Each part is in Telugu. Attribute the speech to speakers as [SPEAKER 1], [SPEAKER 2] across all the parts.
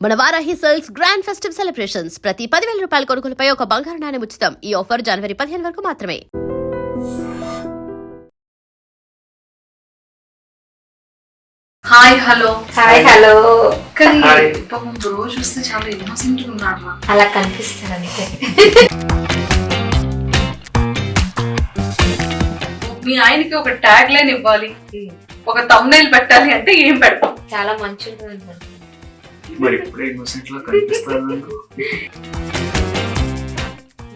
[SPEAKER 1] మన Varahi sales grand festive celebrations ప్రతి 10,000 రూపాయల కొనుగోలుపై ఒక బంగారు నాణెం ఉచితం. ఈ ఆఫర్ జనవరి 15 వరకు మాత్రమే.
[SPEAKER 2] హాయ్ హలో కానీ
[SPEAKER 3] హాయ్.
[SPEAKER 2] పాపం బ్రో చూస్తే చాలా ఇన్నోసెంట్ ఉన్నాడు.
[SPEAKER 4] అలా కనిపిస్తారని
[SPEAKER 2] మీ ఆయనకి ఒక ట్యాగ్ లైన్ ఇవ్వాలి, ఒక థంబ్నైల్ పెట్టాలి అంటే ఏం పెడతాం?
[SPEAKER 4] చాలా మంచి ఉంటుంది అనుకుంటున్నాను.
[SPEAKER 3] మరి ఇప్పుడే ఇన్నోసెంట్ లా కనిపిస్తారు నాకు.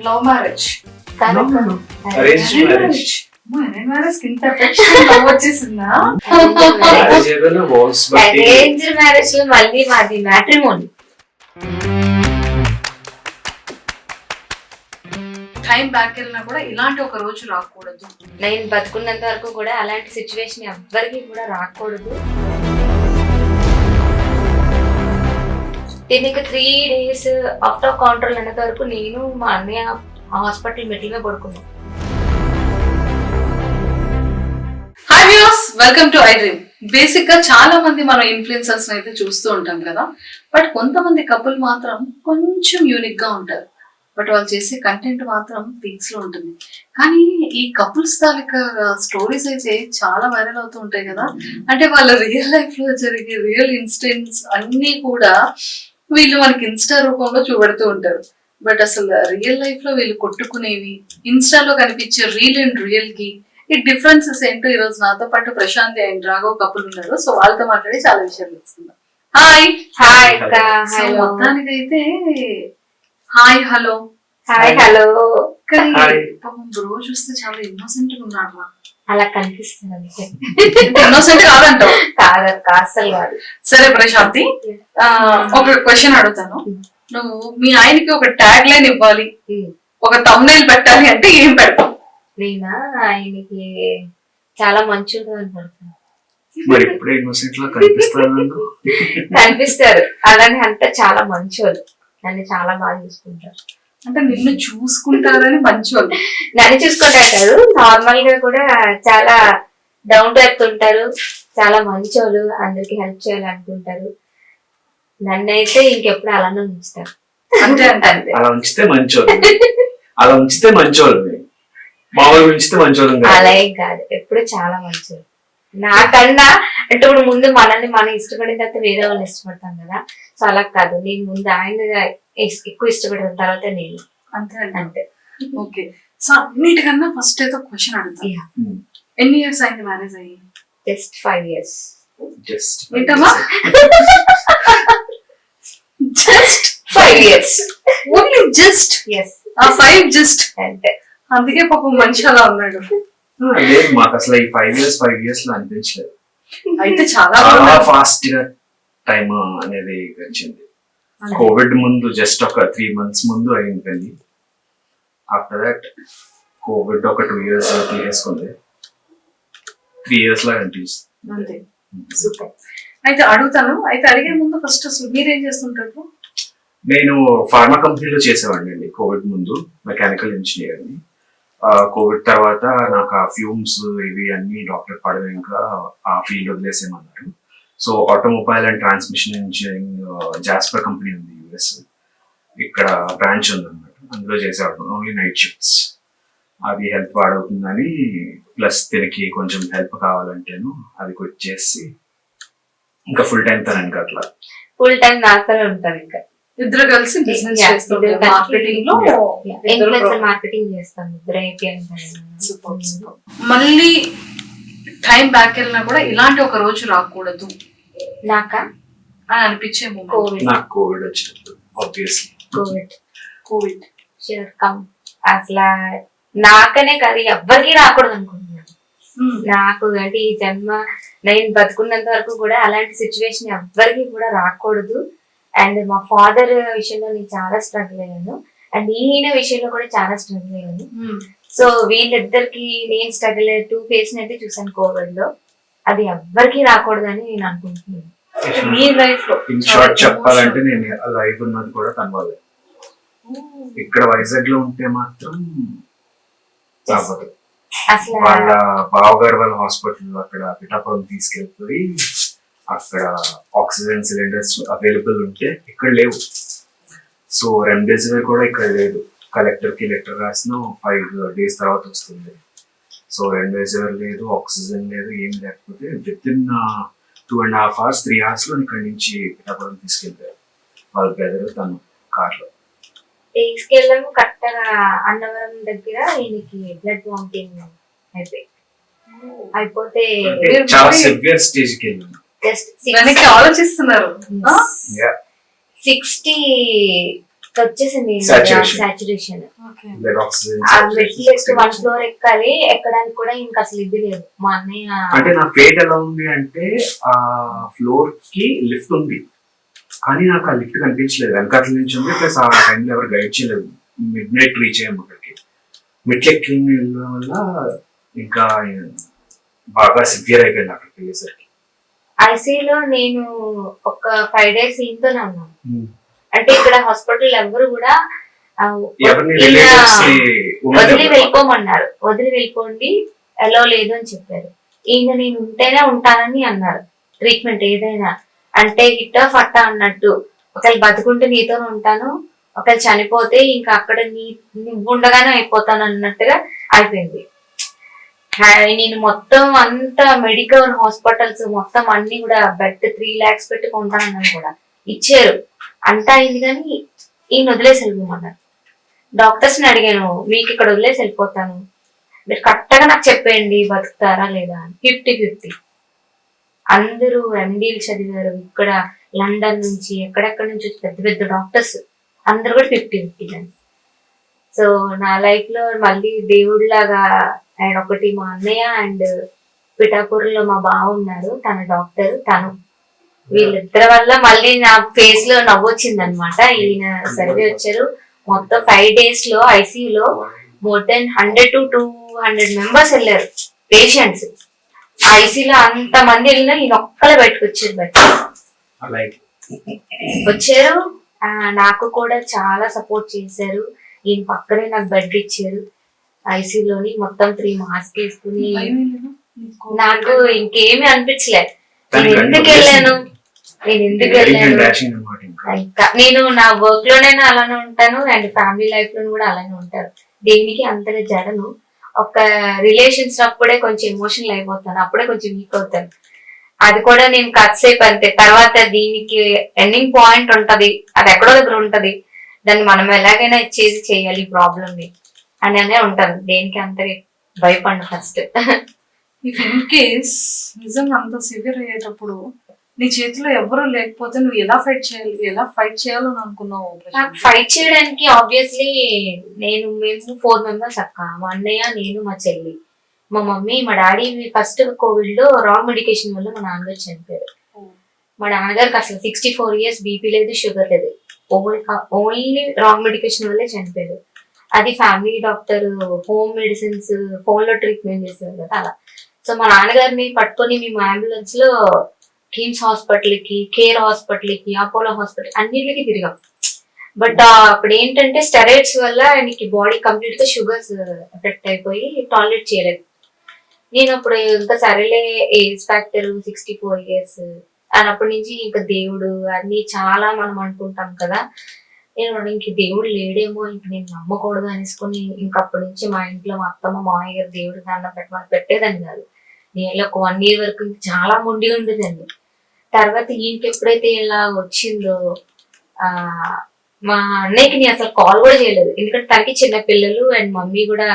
[SPEAKER 2] Love marriage,
[SPEAKER 3] arrange marriage.
[SPEAKER 2] ఇంత ఎఫెక్షన్ లవ్ వచ్చేసిందా?
[SPEAKER 3] మ్యారేజ్ ఏదైనా వాల్స్ బట్టి
[SPEAKER 4] అరేంజ్ మ్యారేజ్ లో మళ్ళీ మాది మ్యాట్రిమోనీ.
[SPEAKER 2] టైం బ్యాక్ వెళ్ళినా కూడా ఇలాంటి ఒక రోజు రాకూడదు.
[SPEAKER 4] నేను బతుకున్నంత వరకు కూడా అలాంటి సిచ్యువేషన్ ఎవ్వరికి కూడా రాకూడదు. దీనికి 3 days ఆఫ్టర్ కౌంటర్ అన్నంత వరకు నేను మా అన్నయ్య హాస్పిటల్ మెట్ల మీద పడుకున్నాం.
[SPEAKER 2] Hi viewers, welcome to I dream. Basic గా చాలా మంది మనం ఇన్ఫ్లుయెన్సర్స్ అయితే చూస్తూ ఉంటాం కదా, బట్ కొంతమంది కపుల్ మాత్రం కొంచెం యూనిక్ గా ఉంటారు. బట్ వాళ్ళు చేసే కంటెంట్ మాత్రం పీక్స్ లో ఉంటుంది. కానీ ఈ కపుల్స్ తాలూకా స్టోరీస్ అయితే చాలా వైరల్ అవుతూ ఉంటాయి కదా. అంటే వాళ్ళ రియల్ లైఫ్ లో జరిగే రియల్ ఇన్సిడెంట్స్ అన్ని కూడా వీళ్ళు మనకి ఇన్స్టా రూపంలో చూపెడుతూ ఉంటారు. బట్ అసలు రియల్ లైఫ్ లో వీళ్ళు కొట్టుకునేవి, ఇన్స్టాలో కనిపించే రీల్ అండ్ రియల్ కి ఈ డిఫరెన్సెస్ ఏంటో ఈ రోజు నాతో పాటు ప్రశాంతి అండ్ రాఘవ్ కపుల్ ఉన్నారు. సో వాళ్ళతో మాట్లాడి చాలా విషయాలు తెలుసుకుందాం. హాయ్
[SPEAKER 4] హాయ్ అక్క.
[SPEAKER 2] సో
[SPEAKER 4] హలో
[SPEAKER 2] మొత్తానికైతే హాయ్ హలో
[SPEAKER 4] హాయ్ హలో.
[SPEAKER 2] కానీ
[SPEAKER 3] హాయ్.
[SPEAKER 2] పాపం బ్రో చూస్తే చాలా ఇన్నోసెంట్ గా ఉన్నాడు.
[SPEAKER 4] అలా కనిపిస్తారని
[SPEAKER 2] ఇన్నోసెంట్ కాదంటావు?
[SPEAKER 4] కాదక్క, అస్సలు కాదు.
[SPEAKER 2] సరే ప్రశాంతి, ఒక క్వశ్చన్ అడుగుతాను. నువ్వు మీ ఆయనకి ఒక ట్యాగ్ లైన్ ఇవ్వాలి, ఒక థంబ్నైల్ పెట్టాలి అంటే ఏం పెడతావు?
[SPEAKER 4] నేనా ఆయనకి చాలా మంచి ఉంటుంది అనుకుంటున్నాను.
[SPEAKER 3] మరి ఇప్పుడే ఇన్నోసెంట్ లా కనిపిస్తారు నాకు.
[SPEAKER 4] కనిపిస్తారు. అలానే అంతా చాలా మంచోళ్ళు, నన్ను చాలా బాగా చూసుకుంటారు.
[SPEAKER 2] అంటే నిన్ను చూసుకుంటారని మంచి వాళ్ళు.
[SPEAKER 4] నన్ను చూసుకుంటారు కాదు, నార్మల్ గా కూడా చాలా డౌన్ టు ఎర్త్ ఉంటారు, చాలా మంచోళ్ళు, అందరికి హెల్ప్ చేయాలనుకుంటారు. నన్నైతే ఇంకెప్పుడు అలానే ఉంచుతారు.
[SPEAKER 2] అంటే అంటే అంతే.
[SPEAKER 3] అలా ఉంచితే మంచోళ్ళు, అలా ఉంచితే మంచోళ్ళు. మామూలుగా ఉంచితే మంచోళ్ళు కాదు.
[SPEAKER 4] అలా ఏం కాదు, ఎప్పుడు చాలా మంచోళ్ళు. నాకన్నా అంటే ఇప్పుడు ముందు మనల్ని మనం ఇష్టపడిన తర్వాత వేరే వాళ్ళు ఇష్టపడతాం కదా, సో అలా కాదు. నేను ముందు ఆయన ఎక్కువ ఇష్టపడిన తర్వాత నేను.
[SPEAKER 2] అంతే అంతే.
[SPEAKER 4] అంతే.
[SPEAKER 2] ఓకే, సో అన్నిటికన్నా ఫస్ట్ ఏదో క్వశ్చన్ అడుగుతా.
[SPEAKER 4] Yeah.
[SPEAKER 2] ఎన్ని ఇయర్స్ అయింది మ్యారేజ్ అయ్యి?
[SPEAKER 4] Just 5 years.
[SPEAKER 3] జస్ట్
[SPEAKER 2] ఏంటమ్మా? Just
[SPEAKER 4] 5 years.
[SPEAKER 2] Only just
[SPEAKER 4] Yes.
[SPEAKER 2] ఆ 5 జస్ట్.
[SPEAKER 4] అంతే.
[SPEAKER 2] అందుకే పాపం మనిషి అలా ఉన్నాడు.
[SPEAKER 3] లేదు, మాకు అసలు ఈ 5 years లో అనిపించలేదు.
[SPEAKER 2] అయితే చాలా
[SPEAKER 3] చాలా
[SPEAKER 2] బాగుంది.
[SPEAKER 3] ఫాస్ట్ గా టైం అనేది వచ్చింది. కోవిడ్ ముందు జస్ట్ ఒక 3 months ముందు అయింది పెళ్లి. ఆఫ్టర్ దట్ కోవిడ్ ఒక 2 years తీసుకుంది. 3 years లా అనిపిస్తుంది.
[SPEAKER 2] అంతే. సూపర్. అయితే అడుగుతాను. అయితే అడిగే ముందు ఫస్ట్ అసలు మీరేం చేస్తుంటారు?
[SPEAKER 3] నేను ఫార్మా కంపెనీలో చేసేవాడిని అండి కోవిడ్ ముందు, మెకానికల్ ఇంజనీర్ ని. కోవిడ్ తర్వాత నాకు ఆ ఫ్యూమ్స్ ఇవి అన్ని డాక్టర్ పడవేక ఆ ఫీల్డ్ వదిలేసేమన్నారు. So automobile and transmission engineering Jasper company ఉంది యుఎస్, ఇక్కడ బ్రాంచ్ ఉందన్నమాట. అందులో చేసేవాడు ఓన్లీ నైట్ షిఫ్ట్స్. అది హెల్ప్ పాడవుతుందని, ప్లస్ దీనికి కొంచెం హెల్ప్ కావాలంటేను అది క్విట్ చేసి ఇంకా ఫుల్ టైం తనని అట్లా
[SPEAKER 4] ఫుల్ టైం నాతోనే ఉంటారు. ఇంకా
[SPEAKER 2] ఇద్దరు కలిసి బిజినెస్
[SPEAKER 4] Yeah,
[SPEAKER 2] చేస్తుంటారు.
[SPEAKER 4] ఇద్దరు కలిసి
[SPEAKER 2] మార్కెటింగ్ లో
[SPEAKER 4] ఇన్ఫ్లుయెన్సర్ మార్కెటింగ్ చేస్తాం ఇద్దరు అయిపోయాం.
[SPEAKER 2] Super super. మళ్ళీ టైం బ్యాక్ వెళ్ళినా కూడా ఇలాంటి ఒక రోజు రాకూడదు
[SPEAKER 4] నాకా
[SPEAKER 2] అని అనిపించే మూమెంట్.
[SPEAKER 4] కోవిడ్.
[SPEAKER 3] నాకు కోవిడ్ వచ్చినప్పుడు ఆబ్వియస్లీ.
[SPEAKER 2] Covid
[SPEAKER 4] sure come. అసలు నాకనే కాదు, ఎవ్వరికి రాకూడదు అనుకుంటున్నాను. నాకు అంటే ఈ జన్మ నేను బతుకున్నంత వరకు కూడా అలాంటి సిచ్యువేషన్ ఎవ్వరికి కూడా రాకూడదు. అండ్ మా ఫాదర్ విషయంలో నేను చాలా స్ట్రగుల్ అయ్యాను, అండ్ ఈయన విషయంలో కూడా చాలా స్ట్రగుల్ అయ్యాను. సో వీళ్ళిద్దరికి నేను స్ట్రగుల్ 2 phase అయితే చూసాను కోవిడ్ లో. అది ఎవ్వరికి రాకూడదని నేను అనుకుంటున్నాను.
[SPEAKER 2] మీ లైఫ్ లో
[SPEAKER 3] ఇన్ షార్ట్ చెప్పాలంటే నేను లైఫ్ ఉన్నది కూడా తన వల్లే. ఇక్కడ వైజాగ్ లో ఉంటే మాత్రం తప్పదు.
[SPEAKER 4] అసలు
[SPEAKER 3] వాళ్ళ బావగారు వాళ్ళ హాస్పిటల్ అక్కడ పిఠాపురం తీసుకెళ్ళిపోయి అక్కడ ఆక్సిజన్ సిలిండర్స్ అవైలబుల్ ఉంటే ఇక్కడ లేవు. సో రెమ్డెసివిర్ కూడా ఇక్కడ లేదు. కలెక్టర్కి లెటర్ రాసిన 5 days తర్వాత వస్తుంది. సో రెమ్డెసివిర్ లేదు, ఆక్సిజన్ లేదు, ఏం లేకపోతే విత్ ఇన్ 2.5 hours 3 hours లో ఇక్కడ నుంచి పిఠాపురం తీసుకెళ్తారు వాళ్ళ బ్రదర్ తను కార్లో.
[SPEAKER 4] తీసుకెళ్ళాము కరెక్ట్ గా అన్నవరం దగ్గర ఈయనకి బ్లడ్ వామిటింగ్ అయిపోతే
[SPEAKER 3] చాలా సివియర్ స్టేజ్ కి వెళ్ళాను.
[SPEAKER 4] జస్ట్
[SPEAKER 2] వెనక్కి ఆలోచిస్తున్నారు.
[SPEAKER 4] 60 వచ్చేసింది
[SPEAKER 3] Saturation.
[SPEAKER 4] సాచురేషన్.
[SPEAKER 3] బ్లడ్ ఆక్సిజన్
[SPEAKER 4] ఆ మెట్లు ఎక్కి 1 floor ఎక్కాలి, ఎక్కడానికి కూడా ఇంకా అసలు ఇది లేదు. మా అన్నయ్య
[SPEAKER 3] అంటే నా ఫేట్ ఎలా ఉంది అంటే ఆ ఫ్లోర్ కి లిఫ్ట్ ఉంది కానీ నాకు ఆ లిఫ్ట్ కనిపించలేదు. వెనకాల నుంచి ఉంది, ప్లస్ ఆ టైంలో ఎవరు గైడ్ చేయలేదు. మిడ్ నైట్ రీచ్ అయ్యాము అక్కడికి. మెట్లు ఎక్కి వెళ్ళడం వల్ల ఇంకా బాగా సివియర్ అయిపోయింది అక్కడికి వెళ్ళేసరికి.
[SPEAKER 4] ఐసీయూలో నేను ఒక 5 days ఇంతోనే ఉన్నాను. అంటే ఇక్కడ హాస్పిటల్ ఎవరు కూడా
[SPEAKER 3] ఎవరిని
[SPEAKER 4] ఈయన
[SPEAKER 3] రిలేటివ్స్
[SPEAKER 4] వదిలి వెళ్ళిపోమన్నారు. వదిలి వెళ్ళిపోండి, ఎలా లేదు అని చెప్పారు. ఈయన నేను ఉంటేనే ఉంటానని అన్నారు. ట్రీట్మెంట్ ఏదైనా అంటే హిట్ ఫట్ట అన్నట్టు, ఒకవేళ బతుకుంటే నీతో ఉంటాను, ఒకవేళ చనిపోతే ఇంకా అక్కడ నువ్వు ఉండగానే అయిపోతాను అన్నట్టుగా అయిపోయింది. నేను మొత్తం అంతా మెడికల్ హాస్పిటల్స్ మొత్తం అన్ని కూడా బెడ్ 3 lakhs పెట్టి కొంటానని కూడా ఇచ్చారు. అంతా అయింది కానీ ఈయన వదిలేసి వెళ్ళిపోమన్నారు. డాక్టర్స్ ని అడిగాను, మీకు ఇక్కడ వదిలేసి వెళ్ళిపోతాను, మీరు కరెక్ట్గా నాకు చెప్పేయండి బతుకుతారా లేదా అని. 50-50 అందరూ ఎండీలు చదివారు. ఇక్కడ లండన్ నుంచి ఎక్కడెక్కడి నుంచి పెద్ద పెద్ద డాక్టర్స్ అందరు కూడా 50-50 అని. సో నా లైఫ్ లో మళ్ళీ దేవుడిలాగా అండ్ ఒకటి మా అన్నయ్య అండ్ పిఠాపూర్లో మా బావ ఉన్నారు, తన డాక్టర్. తను వీళ్ళిద్దరి వల్ల మళ్ళీ నా ఫేస్ లో నవ్వొచ్చింది అనమాట. ఈయన సర్వే వచ్చారు. మొత్తం 5 days లో ఐసీయూలో మోర్ దెన్ 100 to 200 members వెళ్ళారు పేషెంట్స్. ఐసీయూలో అంత మంది వెళ్ళినా ఈయన ఒక్కలే బయటకు వచ్చారు. వచ్చారు నాకు కూడా చాలా సపోర్ట్ చేశారు. ఈయన పక్కనే నాకు బెడ్ ఇచ్చారు ఐసీయూలోని. మొత్తం 3 మాస్క్ వేసుకుని నాకు ఇంకేమీ అనిపించలే. నేను ఎందుకు వెళ్ళాను ఇంకా నేను నా వర్క్ లోనైనా అలానే ఉంటాను అండ్ ఫ్యామిలీ లైఫ్ లో కూడా అలానే ఉంటాను. దేనికి అంతగా జడను. ఒక రిలేషన్స్ అప్పుడే కొంచెం ఎమోషనల్ అయిపోతాను, అప్పుడే కొంచెం వీక్ అవుతాను. అది కూడా నేను కాసేపు అంతే. తర్వాత దీనికి ఎండింగ్ పాయింట్ ఉంటది, అది ఎక్కడో దగ్గర ఉంటది, దాన్ని మనం ఎలాగైనా చేయాలి ప్రాబ్లమ్ ని అని అనే ఉంటాను. దేనికి అంత భయపడను ఫస్ట్.
[SPEAKER 2] ఇఫ్ ఇన్ కేస్ నిజంగా అంత సివియర్ అయ్యేటప్పుడు నీ చేతిలో ఎవరు లేకపోతే నువ్వు ఎలా ఫైట్ చేయాలని అనుకున్నావు?
[SPEAKER 4] నాకు ఫైట్ చేయడానికి ఆబ్వియస్లీ మేము 4 members అక్క, మా అన్నయ్య, నేను, మా చెల్లి, మా మమ్మీ, మా డాడీ. ఫస్ట్ కోవిడ్ లో రాంగ్ మెడికేషన్ వల్ల మా నాన్నగారు చనిపోయారు. మా నాన్నగారికి అసలు 64 years, బీపీ లేదు, షుగర్ లేదు, ఓన్లీ రాంగ్ మెడికేషన్ వల్లే చనిపోయారు. అది family doctor home medicines phone లో ట్రీట్మెంట్ చేస్తారు కదా అలా. సో మా నాన్నగారిని పట్టుకొని మేము అంబులెన్స్ లో కిమ్స్ హాస్పిటల్ కి, కేర్ హాస్పిటల్ కి, అపోలో హాస్పిటల్ అన్నిటికి తిరిగాం. బట్ అప్పుడు ఏంటంటే స్టెరాయిడ్స్ వల్ల ఆయనకి బాడీ కంప్లీట్ గా షుగర్స్ ఎఫెక్ట్ అయిపోయి టాయిలెట్ చేయలేదు. నేను అప్పుడు ఇంకా సరేలే ఏజ్ ఫ్యాక్టర్ 64 years అన్నప్పటి నుంచి ఇంకా దేవుడు అన్ని చాలా మనం అనుకుంటాం కదా. నేను ఇంక దేవుడు లేడేమో, ఇంక నేను నమ్మకూడదు అనేసుకుని ఇంకప్పటి నుంచి మా ఇంట్లో మా అత్తమ్మ మామయ్య గారు దేవుడు దండం పెట్టేదాన్ని కాదు. నేను ఒక 1 year వరకు చాలా మొండి ఉండేదండి. తర్వాత ఈయనకి ఎప్పుడైతే ఇలా వచ్చిందో మా అన్నయ్యకి నేను అసలు కాల్ కూడా చేయలేదు, ఎందుకంటే తనకి చిన్న పిల్లలు అండ్ మమ్మీ కూడా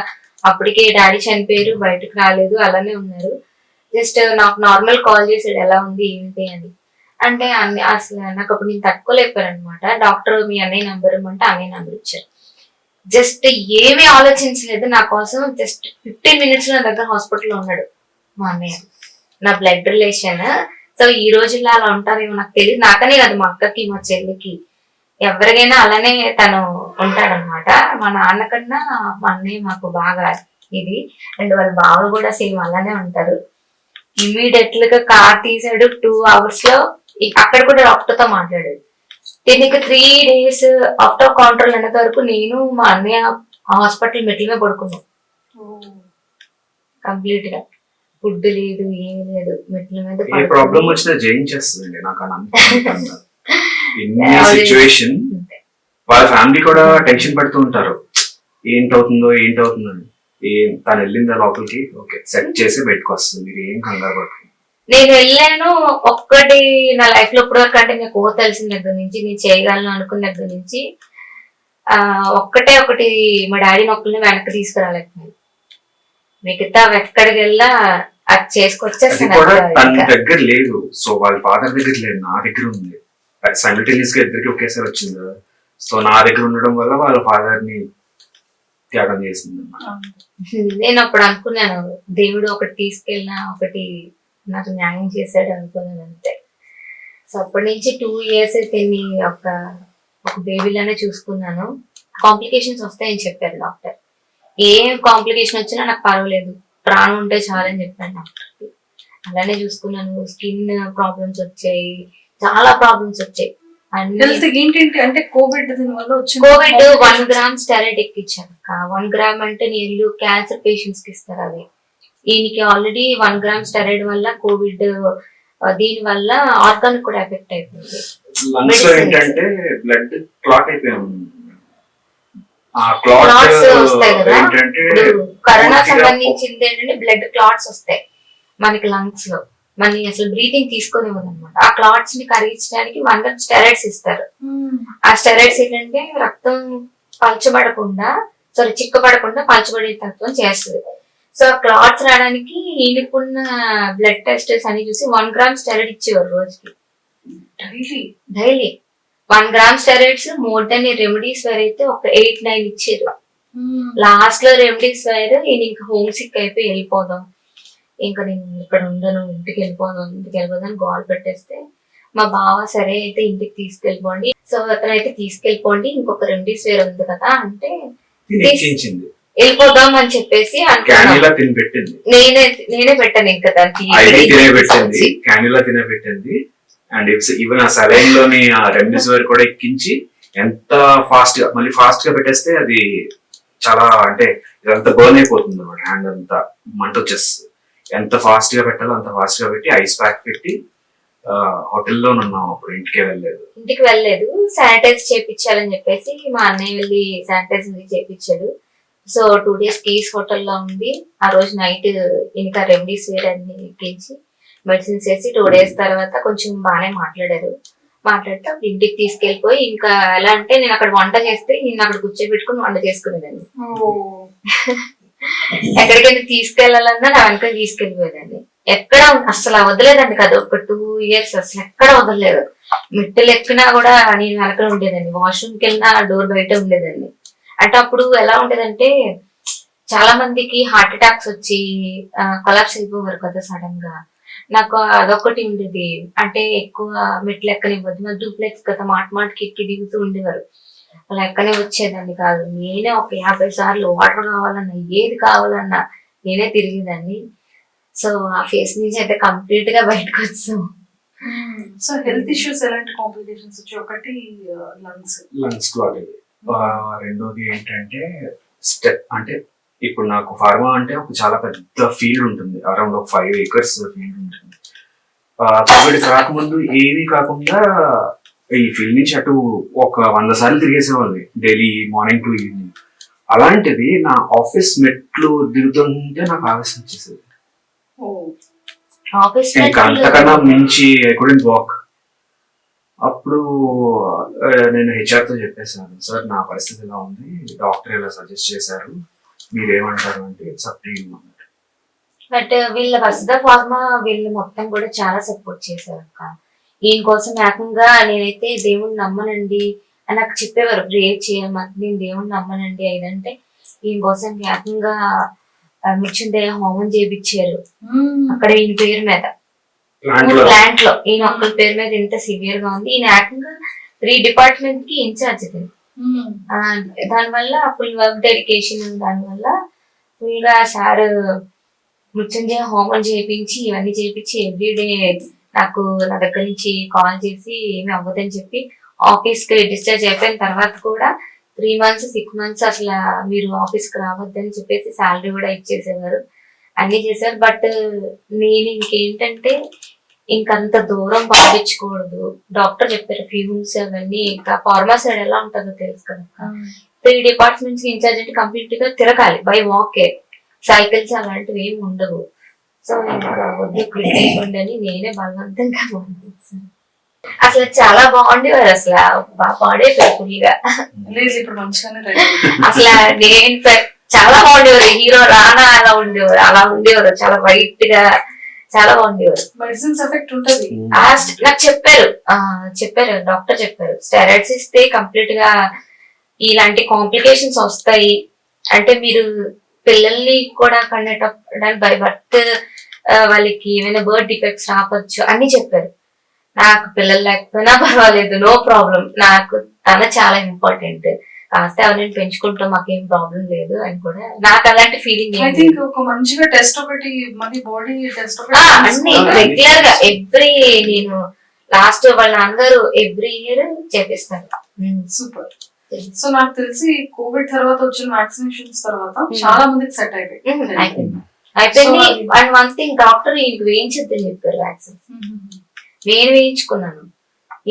[SPEAKER 4] అప్పటికే డాడీ చనిపోయారు, బయటకు రాలేదు, అలానే ఉన్నారు. జస్ట్ నాకు నార్మల్ కాల్ చేసాడు ఎలా ఉంది ఏంటి అని. అంటే అసలు నాకు అప్పుడు నేను తట్టుకోలేకపోయాను అనమాట. డాక్టర్ మీ అన్నయ్య నంబర్ ఇమ్మంటే అన్నయ్య నంబర్ ఇచ్చారు. జస్ట్ ఏమీ ఆలోచించలేదు, నా కోసం జస్ట్ 15 minutes నా దగ్గర హాస్పిటల్లో ఉన్నాడు మా అన్నయ్య, నా బ్లడ్ రిలేషన్. సో ఈ రోజుల్లో అలా ఉంటారేమో నాకు తెలియదు, నాకనే కాదు మా అక్కకి, మా చెల్లికి, ఎవరికైనా అలానే తను ఉంటాడనమాట. మా నాన్నకన్నా మా అన్నయ్య మాకు బాగా ఇది. అండ్ వాళ్ళ బావలు కూడా సేమ్ అలానే ఉంటారు. ఇమీడియట్ గా కార్ తీసాడు 2 hours లో. అక్కడ కూడా డాక్టర్ తో మాట్లాడాడు. దీనికి 3 days ఆఫ్టర్ కౌంటర్ అనేంత వరకు నేను మా అన్నయ్య హాస్పిటల్ మెట్ల మీద పడుకున్నాం కంప్లీట్ గా. ఫుడ్ లేదు, ఏమీ లేదు, మెట్ల మీద
[SPEAKER 3] ఏ ప్రాబ్లం
[SPEAKER 4] పడుకొని
[SPEAKER 3] వచ్చినా జయించేస్తుందండి నాకు అని అనుకుంటున్నాను. ఇన్ని
[SPEAKER 4] Always
[SPEAKER 3] సిచ్యువేషన్
[SPEAKER 4] అంతే.
[SPEAKER 3] వాళ్ళ ఫ్యామిలీ కూడా టెన్షన్ పడుతూ ఉంటారు, ఏంటవుతుందో అని. తను వెళ్ళిందా లోపలికి, ఓకే సెట్ చేసి బయటకు వస్తుంది, మీరు ఏం కంగారు పడుతుంది.
[SPEAKER 4] నేను వెళ్ళాను ఒక్కటి నా లైఫ్ లో ఇప్పుడు వరకు, అంటే నాకు తెలిసిన దగ్గర నుంచి, నేను చేయగలను అనుకున్న దగ్గర నుంచి ఒకటి మా డాడీని ఒక్కరిని వెనక్కి తీసుకురాలేకపోయాను. మిగతా ఎక్కడికి వెళ్ళా అది
[SPEAKER 3] అది
[SPEAKER 4] చేసుకొచ్చేస్తాను
[SPEAKER 3] కూడా తన
[SPEAKER 4] ఇంకా.
[SPEAKER 3] దగ్గర లేదు, సో వాళ్ళ ఫాదర్ దగ్గర లేదు, నా దగ్గర ఉంది. సైమిల్టేనియస్ గా ఇద్దరికి ఒకేసారి వచ్చింది కదా, సో నా దగ్గర ఉండడం వల్ల వాళ్ళ ఫాదర్ ని త్యాగం చేసింది అన్నమాట.
[SPEAKER 4] నేను అప్పుడు అనుకున్నాను, దేవుడు ఒకటి తీసుకెళ్ళినా ఒకటి నాకు న్యాయం చేశాడు అనుకున్నాను అంతే. సో అప్పటి నుంచి 2 years అయితే ఒక బేబీలానే చూసుకున్నాను. కాంప్లికేషన్స్ వస్తాయని చెప్పారు డాక్టర్. ఏం కాంప్లికేషన్ వచ్చినా నాకు పర్వాలేదు, ప్రాణం ఉంటే చాలని చెప్పాను డాక్టర్కి. అలానే చూసుకున్నాను. స్కిన్ ప్రాబ్లమ్స్ వచ్చాయి, చాలా ప్రాబ్లమ్స్ వచ్చాయి.
[SPEAKER 2] హెల్త్ ఏంటంటే అంటే కోవిడ్ దీని వల్ల వచ్చింది.
[SPEAKER 4] కోవిడ్ 1 gram స్టెరాయిడ్ ఎక్కించాను. 1 gram అంటే నీళ్ళు క్యాన్సర్ పేషెంట్స్ కి ఇస్తారు అది. ఈయనకి ఆల్రెడీ 1 gram స్టెరాయిడ్ వల్ల కోవిడ్, దీని వల్ల ఆర్గాన్ కూడా ఎఫెక్ట్ అయిపోయింది.
[SPEAKER 3] లంగ్స్ లో ఏంటంటే బ్లడ్ క్లాట్ అయిపోయాము. ఆ
[SPEAKER 4] క్లాట్స్
[SPEAKER 3] క్లాట్
[SPEAKER 4] వస్తాయి కదా,
[SPEAKER 3] ఏంటంటే
[SPEAKER 4] ఇప్పుడు కరోనా
[SPEAKER 3] పూర్తిగా
[SPEAKER 4] సంబంధించింది ఏంటంటే బ్లడ్ క్లాట్స్ వస్తాయి మనకి లంగ్స్ లో. మనకి అసలు బ్రీతింగ్ తీసుకునేవారు అనమాట. ఆ క్లాట్స్ ని కరిగించడానికి 1 gram స్టెరాయిడ్స్ ఇస్తారు. ఆ స్టెరాయిడ్స్ ఏంటంటే రక్తం పలచబడకుండా, చిక్కబడకుండా పలచబడే తత్వం చేస్తుంది. సో క్లాట్స్ రావడానికి ఈయనకున్న బ్లడ్ టెస్టెస్ అని చూసి 1 gram స్టెరాయిడ్ ఇచ్చేవారు రోజుకి daily. 1 gram steroids more than remedies where అయితే ఒక 8-9 ఇచ్చారు. లాస్ట్ లో రెమెడీస్ వేర్ ఈయన ఇంకా హోమ్ సిక్ అయిపోయి వెళ్ళిపోదాం, ఇంకా నేను ఇక్కడ ఉండను, ఇంటికి వెళ్ళిపోదాం గోల్ పెట్టేస్తే మా బావ సరే అయితే ఇంటికి తీసుకెళ్ళిపోండి, సో అతనైతే తీసుకెళ్ళిపోండి, ఇంకొక రెమెడీస్ వేర్ ఉంది కదా అంటే
[SPEAKER 3] ఎక్కించింది.
[SPEAKER 4] వెళ్ళిపోదాం అని చెప్పేసి
[SPEAKER 3] క్యాన్యులా తిని పెట్టింది,
[SPEAKER 4] నేనే పెట్టాను ఇంకా దానికి
[SPEAKER 3] క్యాన్యులా తినే పెట్టింది. అండ్ ఈవెన్ ఆ సలైన్ లోని ఆ రెమ్డెసివిర్ కూడా ఎక్కించి ఎంత ఫాస్ట్ గా, మళ్ళీ ఫాస్ట్ గా పెట్టేస్తే అది చాలా అంటే ఇదంతా బర్న్ అయిపోతుంది అనమాట. హ్యాండ్ అంతా మంట వచ్చేస్తుంది. ఎంత ఫాస్ట్ గా పెట్టాలో అంత ఫాస్ట్ గా పెట్టి ఐస్ ప్యాక్ పెట్టి హోటల్లో ఉన్నాం అప్పుడు. ఇంటికి వెళ్ళలేదు, శానిటైజ్ చేయించాలని చెప్పేసి మా అన్నయ్య వెళ్ళి శానిటైజ్ చేయించాడు. సో 2 days కీస్ హోటల్లో ఉంది. ఆ రోజు నైట్ ఇంకా రెమెడీస్ వేయడాన్ని ఎక్కించి మెడిసిన్స్ వేసి 2 days తర్వాత కొంచెం బాగానే మాట్లాడితే ఇంటికి తీసుకెళ్ళిపోయి, ఇంకా ఎలా అంటే నేను అక్కడ వంట చేస్తే నేను అక్కడ కూర్చోబెట్టుకుని వంట చేసుకునేదాన్ని. ఎక్కడికైనా తీసుకెళ్లాలన్నా నా వెనక తీసుకెళ్ళిపోయేదాన్ని. ఎక్కడ అసలు వదలేదండి కదా, ఒక 2 years అసలు ఎక్కడ వదలలేదు. మెట్టెలు ఎక్కినా కూడా నేను వెనక ఉండేదాన్ని, వాష్రూమ్కి వెళ్ళినా డోర్ బయట ఉండేదాన్ని. అంటే అప్పుడు ఎలా ఉండేదంటే చాలా మందికి హార్ట్ అటాక్స్ వచ్చి కొలాప్స్ అయిపోయారు కదా సడన్ గా. నాకు అదొకటి ఉండేది, అంటే ఎక్కువ మెట్లు ఎక్కనివ్వద్దు, మరి డూప్లెక్స్ కదా మాటకి ఎక్కి దిగుతూ ఉండేవారు. అలా ఎక్కనే వచ్చేదాన్ని కాదు. నేనే ఒక 50 సార్లు వాటర్ కావాలన్నా ఏది కావాలన్నా నేనే తిరిగేదాన్ని. సో ఆ ఫేస్ నుంచి అయితే కంప్లీట్ గా బయటకు వచ్చాం.
[SPEAKER 2] సో హెల్త్ ఇష్యూస్ ఎలాంటి కాంప్లికేషన్స్ వచ్చి, ఒకటి
[SPEAKER 3] లంగ్స్ క్లాట్ అయ్యి, రెండోది ఏంటంటే స్టెప్, అంటే ఇప్పుడు నాకు ఫార్మా అంటే ఒక చాలా పెద్ద ఫీల్డ్ ఉంటుంది, అరౌండ్ ఒక 5 acres ఫీల్డ్ ఉంటుంది. కోవిడ్ కాకముందు ఏమీ కాకుండా ఈ ఫీల్డ్ నుంచి అటు ఒక 100 సార్లు తిరిగేసేవాళ్ళని డైలీ, మార్నింగ్ టు ఈవినింగ్. అలాంటిది నా ఆఫీస్ మెట్లు దిగుతుంటే నాకు ఆవేశం వచ్చేసేది. ఇంకా అంతకన్నా మించి ఐ కుడెంట్ వాక్. అప్పుడు నేను హెచ్ఆర్ తో చెప్పేసాను, సార్ నా పరిస్థితి ఇలా ఉంది, డాక్టర్ ఇలా సజెస్ట్ చేశారు, మీరేమంటారు అంటే అన్నమాట.
[SPEAKER 4] బట్ వీళ్ళ వసుధ ఫార్మా వీళ్ళు మొత్తం కూడా చాలా సపోర్ట్ చేశారు అక్క. ఈయన కోసం ఏకంగా నేనైతే దేవుణ్ణి నమ్మనండి అని నాకు చెప్పేవారు, ప్రేయర్ చేయమని. నేను దేవుణ్ణి నమ్మనండి అయిదంటే ఈయన కోసం ఏకంగా మృత్యుంజయ హోమం చేయించారు అక్కడ ఈయన పేరు మీద, ప్లాంట్ లో. ఈయన ఒక్కరి పేరు మీద ఇంత సివియర్ గా ఉంది. ఈయన ఏకంగా 3 department కి ఇన్ఛార్జ్. దానివల్ల ఫుల్ వర్క్ డెడికేషన్, దానివల్ల ఫుల్ గా సార్ మృత్యుంజయ హోమం చేయించి ఇవన్నీ చేయించి ఎవ్రీడే నాకు నా దగ్గర నుంచి కాల్ చేసి ఏమి అవ్వదని చెప్పి ఆఫీస్ కి డిశ్చార్జ్ అయిపోయిన తర్వాత కూడా 3 months 6 months అసలు మీరు ఆఫీస్ కి రావద్దని చెప్పేసి శాలరీ కూడా ఇచ్చేసేవారు. అన్ని చేశారు. బట్ నేను ఇంకేంటంటే ఇంకంత దూరం పంపించకూడదు. డాక్టర్ చెప్పారు ఫ్యూమ్స్ అవన్నీ, ఇంకా ఫార్మా సైడ్ ఎలా ఉంటుందో తెలుసు కదా. 3 డిపార్ట్మెంట్స్ కి ఇన్ఛార్జ్ అంటే కంప్లీట్ గా తిరగాలి బై వాకే, సైకిల్స్ అలాంటివి ఏమి ఉండవు. సో ఇంకా వద్దు క్రికెట్ అని నేనే బలవంతంగా పంపించాను. అసలు చాలా బాగుండేవారు, అసలు బాడే ఫుల్ గా.
[SPEAKER 2] లేదు ఇప్పుడు మంచిగానే రెడీ.
[SPEAKER 4] అసలు నేను చాలా బాగుండేవారు, హీరో రానా అలా ఉండేవారు చాలా వైట్ గా, చాలా బాగుండేవారు.
[SPEAKER 2] మెడిసిన్స్ ఎఫెక్ట్ ఉంటది.
[SPEAKER 4] నాకు చెప్పారు డాక్టర్ చెప్పారు, స్టెరాయిడ్స్ ఇస్తే కంప్లీట్ గా ఇలాంటి కాంప్లికేషన్స్ వస్తాయి, అంటే మీరు పిల్లల్ని కూడా కనేటప్పుడు బై బర్త్ వాళ్ళకి ఏమైనా బర్త్ డిఫెక్ట్స్ రావచ్చు అని చెప్పారు. నాకు పిల్లలు లేకపోయినా పర్వాలేదు, నో ప్రాబ్లం, నాకు తన చాలా ఇంపార్టెంట్, కాస్త ఎవరిని పెంచుకుంటాం, మాకేం ప్రాబ్లం లేదు అని కూడా నాకు అలాంటి ఫీలింగ్.
[SPEAKER 2] ఐ థింక్ ఒక మంచిగా టెస్ట్ ఒకటి, మళ్ళీ బాడీ టెస్ట్
[SPEAKER 4] అన్ని రెగ్యులర్ గా ఎవ్రీ, నేను లాస్ట్ వాళ్ళ నాన్నగారు ఎవ్రీ ఇయర్ చేపిస్తారు.
[SPEAKER 2] సూపర్. సో నాకు తెలిసి కోవిడ్ తర్వాత వచ్చిన వ్యాక్సినేషన్స్ తర్వాత చాలా మందికి సెట్ అయిపోయింది.
[SPEAKER 4] అయిపోయింది. అండ్ వన్ థింగ్, డాక్టర్ ఈయనకి వేయించొద్దని చెప్పారు వ్యాక్సిన్. నేను వేయించుకున్నాను,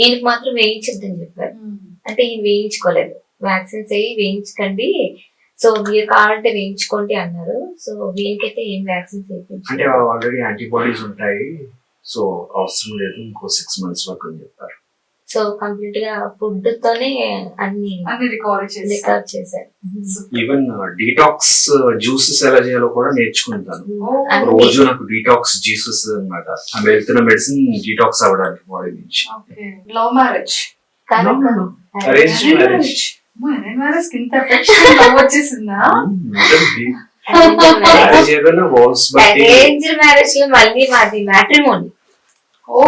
[SPEAKER 4] ఈయనకి మాత్రం వేయించొద్దని చెప్పారు. అంటే ఈయన వేయించుకోలేదు, వ్యాక్సిన్స్ అయ్యి వేయించకండి, సో మీరు కావాలంటే వేయించుకోండి అన్నారు. సో వీనికైతే ఏం వ్యాక్సిన్స్
[SPEAKER 3] అంటే ఆల్రెడీ యాంటీబాడీస్ ఉంటాయి, సో అవసరం లేదు, ఇంకో 6 months వరకు అని చెప్పారు.
[SPEAKER 4] సో కంప్లీట్ గా ఫుడ్ తోనే అన్ని
[SPEAKER 2] రికవర్
[SPEAKER 4] చేశారు.
[SPEAKER 3] ఈవెన్ డీటాక్స్ జ్యూసెస్ ఎలా చేయాలో కూడా నేర్చుకుంటాను. రోజు నాకు డీటాక్స్ జ్యూసెస్ అన్నమాట, ఆమె వెళ్తున్న మెడిసిన్ డీటాక్స్ అవ్వడానికి బాడీ నుంచి.
[SPEAKER 2] Love marriage,
[SPEAKER 3] arrange marriage,
[SPEAKER 2] marriage ఇంత ఎఫెక్షన్ లవ్ వచ్చేసిందా?
[SPEAKER 3] మ్యారేజ్ ఏదైనా వాల్స్ బట్టి,
[SPEAKER 4] అరేంజ్ మ్యారేజ్ లో మళ్ళీ మాది మ్యాట్రిమోనీ.
[SPEAKER 2] ఓ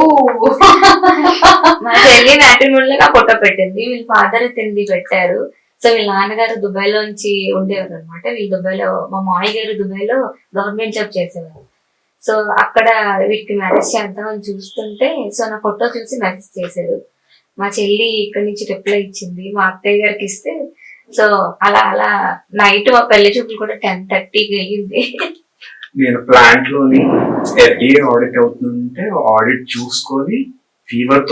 [SPEAKER 4] మా చెల్లి మ్యాట్రిమోనీలో నా ఫోటో పెట్టింది, వీళ్ళ ఫాదర్ తిండి పెట్టారు. సో వీళ్ళ నాన్నగారు దుబాయ్ లోంచి ఉండేవారు అనమాట. వీళ్ళు దుబాయ్లో, మా మామయ్య గారు దుబాయ్లో గవర్నమెంట్ జాబ్ చేసేవారు. సో అక్కడ వీటికి మ్యారేజ్ చేద్దామని చూస్తుంటే, సో నా ఫోటో చూసి మెసేజ్ చేశారు. మా చెల్లి ఇక్కడ నుంచి రిప్లై ఇచ్చింది, మా అత్తయ్య గారికి ఇస్తే, సో అలా అలా నైట్ మా పెళ్లి చూపులు కూడా 10:30కి అయ్యింది.
[SPEAKER 3] నేను ప్లాంట్ లోని FDA ఆడిట్ అవుతుందంటే ఆడిట్ చూసుకొని ఫీవర్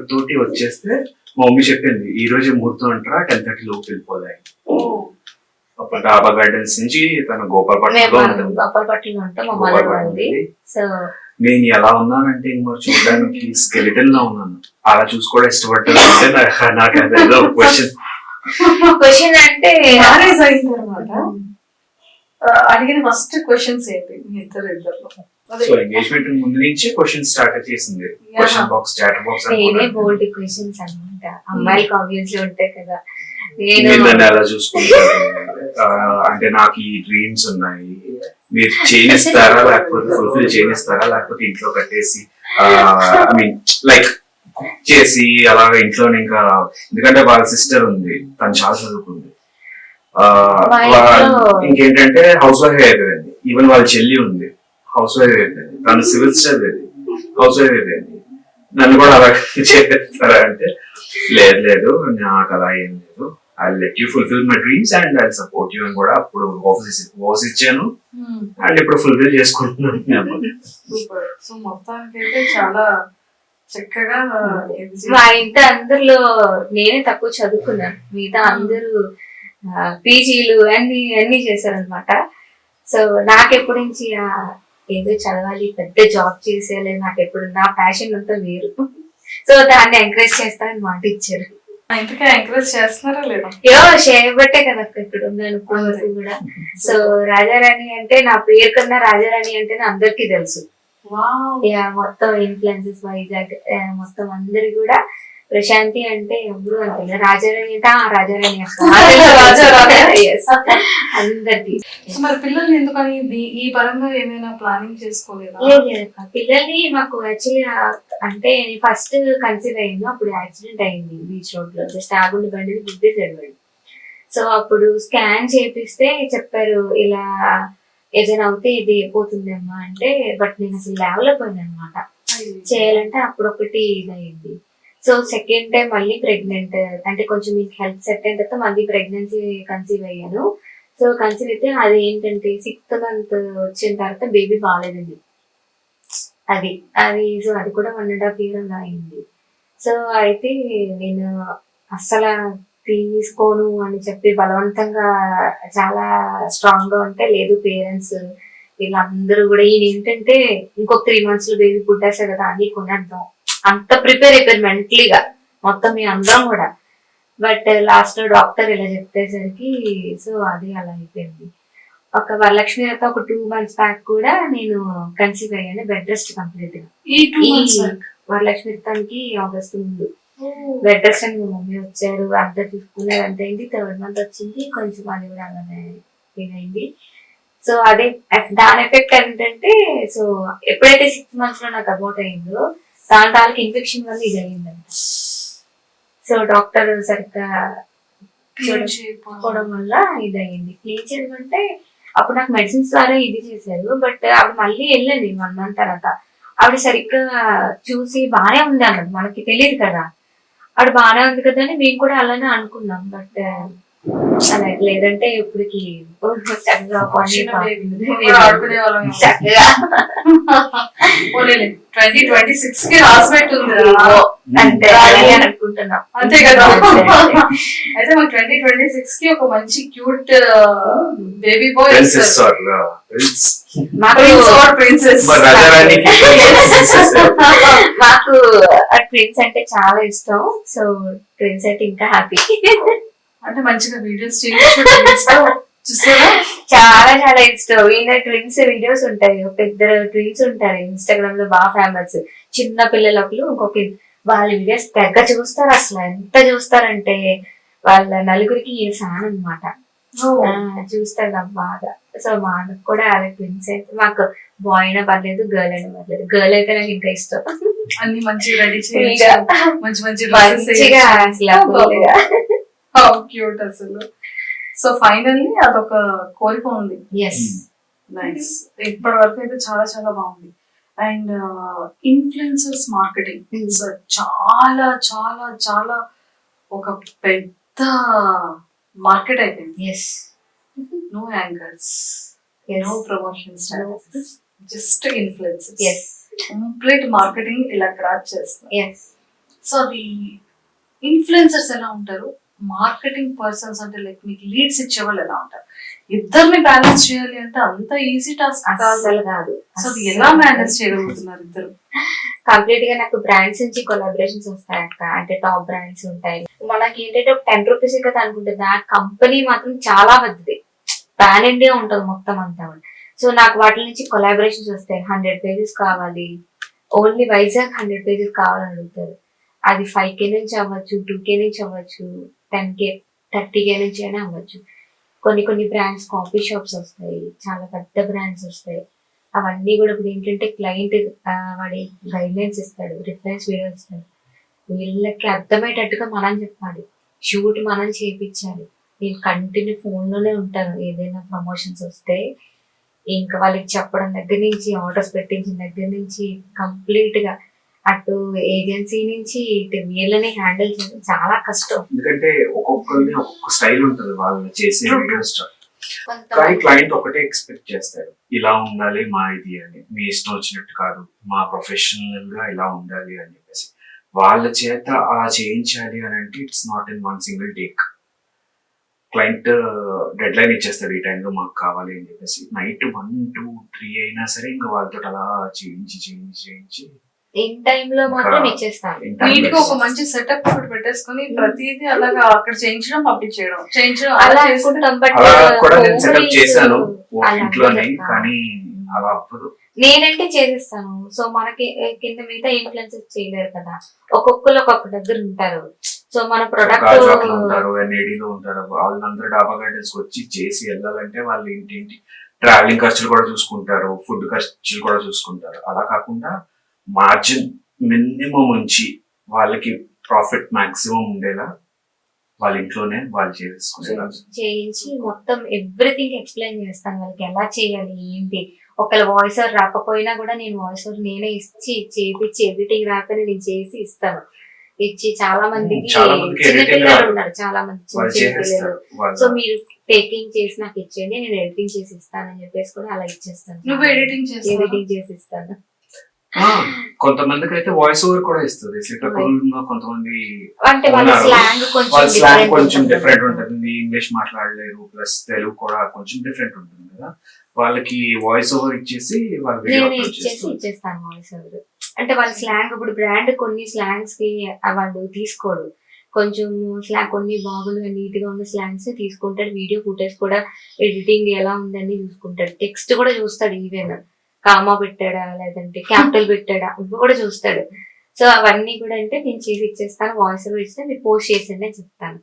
[SPEAKER 3] తోటి వచ్చేస్తే మా మమ్మీ చెప్పింది, ఈ రోజు ముహూర్తం అంటారా 10:30 లోపు వెళ్ళిపోదాయి. డాబా గార్డెన్స్ నుంచి తన గోపాలపట్నంలో
[SPEAKER 4] ఉంటాం, మా మదర్ వాళ్ళది. సో
[SPEAKER 3] నేను ఎలా ఉన్నానంటే మరి చూడడానికి స్కెలిటన్ లా ఉన్నాను, అలా చూసుకోవడం ఇష్టపడ్డాను. అంటే నాకు అదేదో
[SPEAKER 4] క్వశ్చన్ అంటే
[SPEAKER 2] మ్యారేజ్ అయిన తర్వాత అడిగిన ఫస్ట్ క్వశ్చన్స్ ఏంటి మీ ఇద్దరిలో?
[SPEAKER 3] సో ఎంగేజ్మెంట్ ముందు నుంచి క్వశ్చన్ స్టార్ట్ చేసింది, క్వశ్చన్ బాక్స్, చాట్ బాక్స్.
[SPEAKER 4] నేనే బోల్డ్ క్వశ్చన్స్ అనమాట, అమ్మాయిలకి ఆబ్వియస్లీ ఉంటాయి కదా. నేను
[SPEAKER 3] ఎలా చూసుకుంటారు అంటే, నాకు ఈ డ్రీమ్స్ ఉన్నాయి, మీరు చేయిస్తారా లేకపోతే ఫుల్ఫిల్ చేయిస్తారా, లేకపోతే ఇంట్లో కట్టేసి ఐ మీన్ లైక్ చేసి అలాగా ఇంట్లోనే, ఇంకా ఎందుకంటే వాళ్ళ సిస్టర్ ఉంది, తను చాలా చదువుకుంది, ఇంకేంటంటే హౌస్ వైఫ్ అయిపోయింది. ఈవెన్ వాళ్ళ చెల్లి ఉంది, హౌస్ వైఫ్ అయిపోయింది, తను సివిల్స్ చదివేది, హౌస్ వైఫ్ అయిపోయింది. నన్ను కూడా అలా చేస్తారా అంటే, లేదు నాకు అలా ఏం లేదు, I let you fulfil my dreams and I support you అని కూడా అప్పుడు వాయిస్ ఇచ్చాను. అండ్ ఇప్పుడు ఫుల్ఫిల్ చేసుకుంటున్నాను.
[SPEAKER 2] సో మొత్తానికైతే చాలా చక్కగా.
[SPEAKER 4] మా ఇంటి అందరిలో నేనే తక్కువ చదువుకున్నాను, మిగతా అందరూ పీజీలు అన్ని చేశారనమాట. సో నాకెప్పటి నుంచి ఏదో చదవాలి, పెద్ద జాబ్ చేసేయాలి, నాకు ఎప్పుడు నా ప్యాషన్ అంతా వేరు. సో దాన్ని ఎంకరేజ్ చేస్తానని మాట ఇచ్చారు.
[SPEAKER 2] ఇంతగా ఎంకరేజ్ చేస్తున్నారా లేదా?
[SPEAKER 4] చేయబట్టే కదా ఇక్కడ ఉన్నాను కూడా. సో రాజారాణి అంటే, నా పేరు కన్నా రాజారాణి అంటే అందరికీ తెలుసు. మొత్తం ఇన్ఫ్లుయెన్సెస్ వైజాగ్ మొత్తం అందరు కూడా ప్రశాంతి అంటే ఎవరు అంటే రాజారాణి అంటే రాజారాణి అందరికి.
[SPEAKER 2] మరి పిల్లల్ని ఎందుకని ఈ పరంగా ఏమైనా ప్లానింగ్ చేసుకోలేదా?
[SPEAKER 4] పిల్లల్ని మాకు యాక్చువల్లీ అంటే ఫస్ట్ కన్సీవ్ అయ్యింది, అప్పుడు యాక్సిడెంట్ అయింది బీచ్ రోడ్ లో, జస్ట్ ఆగుండి బండి గుద్దేశాడు. సో అప్పుడు స్కాన్ చేపిస్తే చెప్పారు ఇలా ఏదైనా అవుతే ఇది పోతుంది అమ్మా అంటే, బట్ నేను అసలు లేవలేకపోయాను అనమాట. చేయాలంటే అప్పుడు ఒకటి ఇదయింది. సో సెకండ్ టైం మళ్ళీ ప్రెగ్నెంట్, అంటే కొంచెం మీకు హెల్త్ సెట్ అయిన తర్వాత మళ్ళీ ప్రెగ్నెన్సీ కన్సీవ్ అయ్యాను. సో కన్సీవ్ అయితే అది ఏంటంటే 6th month వచ్చిన తర్వాత బేబీ బాగాలేదండి. అది అది సో అది కూడా 1.5 year అలా అయింది. సో అయితే నేను అస్సలు తీసుకోను అని చెప్పి బలవంతంగా చాలా స్ట్రాంగ్ గా ఉంటే, లేదు పేరెంట్స్ వీళ్ళందరూ కూడా ఈయన ఏంటంటే ఇంకొక 3 months లో బేబీ పుట్టేసా కదా అని కొనేద్దాం అంత ప్రిపేర్ అయిపోయారు మెంటలీగా మొత్తం మీ అందరం కూడా. బట్ లాస్ట్ డాక్టర్ ఇలా చెప్పేసరికి సో అది అలా అయిపోయింది. ఒక వరలక్ష్మి అయితే ఒక 2 months బ్యాక్ కూడా నేను కన్సీవ్ అయ్యాను, బెడ్ రెస్ట్ కంప్లీట్ గా.
[SPEAKER 2] ఈ 2 months back.
[SPEAKER 4] వరలక్ష్మి వ్రతానికి ఆగస్ట్ ముందు బెడ్ రెస్ట్ అని మా మమ్మీ వచ్చారు, అంతా చూసుకున్నారు, అంత అయింది. 3rd month వచ్చింది, కొంచెం అది కూడా అలానే ఇదైంది. సో అదే దాని ఎఫెక్ట్ ఏంటంటే, సో ఎప్పుడైతే 6 months లో నాకు అబౌట్ అయిందో దానికి ఇన్ఫెక్షన్ వల్ల ఇది అయిందంట. సో డాక్టర్ సరిగ్గా చూడకపోవడం వల్ల ఇది అయింది. క్లీన్ చేయడం అంటే అప్పుడు నాకు మెడిసిన్స్ ద్వారా ఇది చేశారు, బట్ ఆవిడ మళ్ళీ వెళ్ళండి 1 month తర్వాత. ఆవిడ సరిగ్గా చూసి బానే ఉంది అన్నది, మనకి తెలియదు కదా, ఆవిడ బానే ఉంది కదా అని మేము కూడా అలానే అనుకున్నాం. బట్ అలా లేదంటే ఇప్పటికి చక్కగా
[SPEAKER 2] ఆడుకునే వాళ్ళం
[SPEAKER 4] చక్కగా
[SPEAKER 2] 2026 కి రాసినట్టుంది
[SPEAKER 4] అంటే అలాగే అనుకుంటున్నాం.
[SPEAKER 2] అంతే కదా. అయితే మన 2026 కి ఒక మంచి cute baby boy
[SPEAKER 3] princess or
[SPEAKER 2] princess.
[SPEAKER 4] మాకు ప్రిన్స్ అంటే చాలా ఇష్టం. సో ప్రిన్స్ అయితే ఇంకా హ్యాపీ.
[SPEAKER 2] అంటే మంచిగా వీడియోస్ చూసారా,
[SPEAKER 4] చాలా చాలా ఇష్టం. ఈయన ట్విన్స్ వీడియోస్ ఉంటాయి, ఒక 2 ట్విన్స్ ఉంటారు ఇన్స్టాగ్రామ్ లో బాగా ఫేమస్. చిన్న పిల్లలకు ఇంకొక వాళ్ళ వీడియోస్ తెగ చూస్తారు. అసలు ఎంత చూస్తారంటే వాళ్ళ నలుగురికి ఈ ఫ్యాన్ అనమాట. చూస్తారు నాకు బాగా. సో మా అన్నకు కూడా అలా ట్విన్స్ అయితే, మాకు బాయ్ అయినా పర్లేదు, గర్ల్ అయినా పర్లేదు. గర్ల్ అయితే నాకు ఇంకా ఇష్టం.
[SPEAKER 2] అన్ని మంచిగా రెడీ మంచి మంచి
[SPEAKER 4] మంచిగా అసలు
[SPEAKER 2] క్యూట్ అసలు. సో ఫైనల్లీ అదొక కోరిక ఉంది. నైస్. ఇప్పటి వరకు అయితే చాలా చాలా బాగుంది. అండ్ ఇన్ఫ్లుయెన్సర్స్ మార్కెటింగ్ చాలా చాలా చాలా ఒక పెద్ద మార్కెట్ అయిపోయింది. No anchors, no promotions, just influencers. Complete marketing ఇలా క్రాచ్ చేస్తారు. సో అది ఇన్ఫ్లుయెన్సర్స్ ఎలా ఉంటారు, మార్కెటింగ్ పర్సన్స్ అంటే లైక్ మీకు లీడ్స్ ఇచ్చేవాళ్ళు ఎలా ఉంటారు, ఇద్దరిని బ్యాలెన్స్ చేయాలి అంటే అంత ఈజీ టాస్క్
[SPEAKER 4] అసలు కాదు.
[SPEAKER 2] సో అది ఎలా మేనేజ్ చేయగలుగుతున్నారు ఇద్దరు?
[SPEAKER 4] కంప్లీట్ గా నాకు బ్రాండ్స్ నుంచి కొలాబరేషన్స్ వస్తాయి అక్క. అంటే టాప్ బ్రాండ్స్ ఉంటాయి. మనకి ఏంటంటే ఒక 10 rupees కదా అనుకుంటుంది, ఆ కంపెనీ మాత్రం చాలా పెద్దది, పాన్ ఇండియా ఉంటుంది మొత్తం అంతా. సో నాకు వాటి నుంచి కొలాబరేషన్స్ వస్తాయి. 100 pages కావాలి, ఓన్లీ వైజాగ్ 100 pages కావాలని అడుగుతారు. అది 5K నుంచి అవ్వచ్చు, 2K నుంచి అవ్వచ్చు, 10K 30K నుంచి అయినా అవ్వచ్చు. కొన్ని బ్రాండ్స్ కాఫీ షాప్స్ వస్తాయి, చాలా పెద్ద బ్రాండ్స్ వస్తాయి. అవన్నీ కూడా ఇప్పుడు ఏంటంటే క్లయింట్ వాడి గైడ్ లైన్స్ ఇస్తాడు, రిఫరెన్స్ వీడియో ఇస్తాడు. వీళ్ళకి అర్థమయ్యేటట్టుగా మనం చెప్పాలి, షూట్ మనం చేయించాలి. నేను కంటిన్యూ ఫోన్లోనే ఉంటాను. ఏదైనా ప్రమోషన్స్ వస్తే ఇంకా వాళ్ళకి చెప్పడం దగ్గర నుంచి, ఆర్డర్స్ పెట్టించిన దగ్గర నుంచి కంప్లీట్ గా అటు ఏజెన్సీ నుంచి ఇటు వీళ్ళని హ్యాండిల్ చేయడం చాలా కష్టం.
[SPEAKER 3] ఎందుకంటే ఒక్కొక్కరిని ఒక్కొక్క స్టైల్ ఉంటుంది వాళ్ళు చేసే స్టైల్. కానీ క్లయింట్ ఒకటే ఎక్స్పెక్ట్ చేస్తారు, ఇలా ఉండాలి మా ఇది అని, మీ ఇష్టం వచ్చినట్టు కాదు, మా ప్రొఫెషనల్ గా ఇలా ఉండాలి అని చెప్పేసి వాళ్ళ చేత అలా చేయించాలి అని అంటే it's not in 1 single take. Client dead line ఇచ్చేస్తాడు, ఈ టైంలో మాకు కావాలి అని చెప్పేసి. నైట్ 1, 2, 3 అయినా సరే ఇంకా వాళ్ళతో అలా చేయించి
[SPEAKER 4] ఇన్ టైమ్ లో మాత్రం ఇచ్చేస్తాను.
[SPEAKER 2] నీట్ గా ఒక మంచి సెటప్ ఒకటి పెట్టేసుకుని ప్రతిదీ అలాగా అక్కడ చేయించడం, చేయించడం
[SPEAKER 4] అలా అనుకుంటాం. బట్
[SPEAKER 3] కూడా నేను సెటప్ చేశాను ఇంట్లోనే, కానీ అలా అవ్వదు.
[SPEAKER 4] నేనంటే చేసేస్తాను. సో మనకి కింద మిగతా ఇన్ఫ్లుయెన్సర్స్ చేయలేరు కదా, ఒక్కొక్కరు ఒక్కొక్క దగ్గర ఉంటారు. సో మన ప్రొడక్ట్
[SPEAKER 3] ఉంటారు, ఎన్ఏడీలో ఉంటారు, వాళ్ళందరూ డాబా గార్డెన్స్ వచ్చి చేసి వెళ్ళాలంటే వాళ్ళు ఏంటి ట్రావెలింగ్ ఖర్చులు కూడా చూసుకుంటారు, ఫుడ్ ఖర్చులు కూడా చూసుకుంటారు. అలా కాకుండా మార్జిన్ మినిమం ఉంచి వాళ్ళకి ప్రాఫిట్ మాక్సిమం ఉండేలా వాళ్ళ ఇంట్లోనే వాళ్ళు
[SPEAKER 4] చేయించి మొత్తం ఎవ్రీథింగ్ ఎక్స్ప్లెయిన్ చేస్తాను వాళ్ళకి, ఎలా చేయాలి ఏంటి. ఒకళ్ళ వాయిస్ రాకపోయినా కూడా నేను వాయిస్ నేనే ఇచ్చి చేయించి ఎడిటింగ్ రాకనే నేను చేసి ఇస్తాను. ఇచ్చి చాలా మందికి
[SPEAKER 3] చాలా మందికి
[SPEAKER 4] చిన్న
[SPEAKER 3] editing
[SPEAKER 4] పిల్లలు
[SPEAKER 3] రాదు.
[SPEAKER 4] ఉన్నారు, చాలా మంది చిన్న
[SPEAKER 3] వాళ్ళు
[SPEAKER 4] చిన్న పిల్లలు.
[SPEAKER 3] చేసేస్తారు
[SPEAKER 4] సో
[SPEAKER 3] వాళ్ళ
[SPEAKER 4] మీరు టేకింగ్ చేసి నాకు ఇచ్చేయండి, నేను ఎడిటింగ్ చేసి ఇస్తానని చెప్పేసి కూడా అలా ఇచ్చేస్తాను.
[SPEAKER 2] నువ్వు ఎడిటింగ్ చేస్తావు
[SPEAKER 4] ఎడిటింగ్ చేసి ఇస్తాను.
[SPEAKER 3] కొంతమందికి అయితే వాయిస్ ఓవర్ కూడా ఇస్తుంది. శ్రీకాకుళంలో కొంతమంది
[SPEAKER 4] అంటే వాళ్ళ
[SPEAKER 3] ఉన్నారు.
[SPEAKER 4] స్లాంగ్
[SPEAKER 3] వాళ్ళ స్లాంగ్ కొంచెం
[SPEAKER 4] కొంచెం
[SPEAKER 3] డిఫరెంట్ ఉంటుంది, ఇంగ్లీష్ మాట్లాడలేరు, ప్లస్ తెలుగు కూడా కొంచెం డిఫరెంట్ ఉంటుంది కదా, వాళ్ళకి వాయిస్ ఓవర్ ఇచ్చేసి వాళ్ళ వీడియో
[SPEAKER 4] నేను
[SPEAKER 3] అప్లోడ్
[SPEAKER 4] ఇచ్చేసి
[SPEAKER 3] చేస్తారు.
[SPEAKER 4] ఇచ్చేస్తాను వాయిస్ ఓవర్. అంటే వాళ్ళ స్లాంగ్, ఇప్పుడు బ్రాండ్ కొన్ని స్లాంగ్స్ కి వాళ్ళు తీసుకోడు, కొంచెం స్లాంగ్ కొన్ని బాగుంది నీట్ గా ఉన్న స్లాంగ్స్ తీసుకుంటాడు. వీడియో ఫుటేజ్ కూడా ఎడిటింగ్ ఎలా ఉందని చూసుకుంటాడు, టెక్స్ట్ కూడా చూస్తాడు, ఈవెన్ కామా పెట్టాడా లేదంటే క్యాపిటల్ పెట్టాడా ఇవి కూడా చూస్తాడు. సో అవన్నీ కూడా అంటే నేను చేసి ఇచ్చేస్తాను, వాయిస్ ఓవర్ ఇస్తే మీరు పోస్ట్ చేసింది అని చెప్తాను.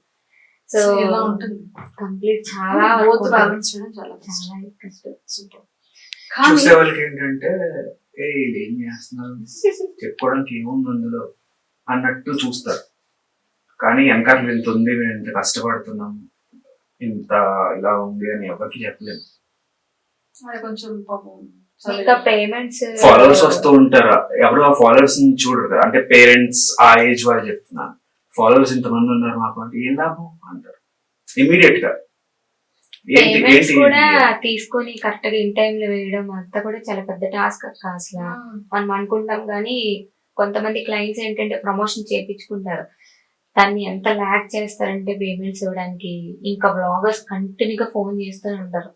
[SPEAKER 4] సో
[SPEAKER 2] సో ఎలా ఉంటుంది
[SPEAKER 4] కంప్లీట్ చాలా
[SPEAKER 2] బోత్ బ్యాలెన్స్ చేయడం చాలా కష్టం.
[SPEAKER 4] చాలా కష్టం.
[SPEAKER 2] సూపర్. కానీ
[SPEAKER 3] చూసే వాళ్ళకి ఏంటంటే ఏ వీళ్ళు ఏం చేస్తున్నారు, చెప్పుకోవడానికి ఏముంది అందులో అన్నట్టు చూస్తారు. కానీ వెనకాల ఇంత ఉంది, మేము ఇంత కష్టపడుతున్నాం, ఇంత ఇలా ఉంది అని ఎవరికి చెప్పలేము.
[SPEAKER 2] అది కొంచెం పాపం
[SPEAKER 4] ఇంకా పేమెంట్స్
[SPEAKER 3] ఫాలోవర్స్ వస్తూ ఉంటారు, ఎవరు ఆ ఫాలోవర్స్ ని చూడరు కదా. అంటే పేరెంట్స్ ఆ ఏజ్ వాళ్ళు చెప్తున్నారు, ఫాలోవర్స్ ఇంతమంది ఉన్నారు మాకు అంటే ఏం లాభం అంటారు ఇమీడియట్ గా. ఏంటి
[SPEAKER 4] పేమెంట్స్
[SPEAKER 3] ఏంటి
[SPEAKER 4] కూడా తీసుకొని కరెక్ట్ గా ఇన్ టైమ్ లో వేయడం అంతా కూడా చాలా పెద్ద టాస్క్ అక్క. అసలు మనం అనుకుంటాం కానీ కొంతమంది క్లయింట్స్ ఏంటంటే ప్రమోషన్ చేయించుకుంటారు, దాన్ని ఎంత ల్యాక్ చేస్తారంటే పేమెంట్స్ ఇవ్వడానికి. ఇంకా బ్లాగర్స్ కంటిన్యూగా ఫోన్ చేస్తూనే ఉంటారు,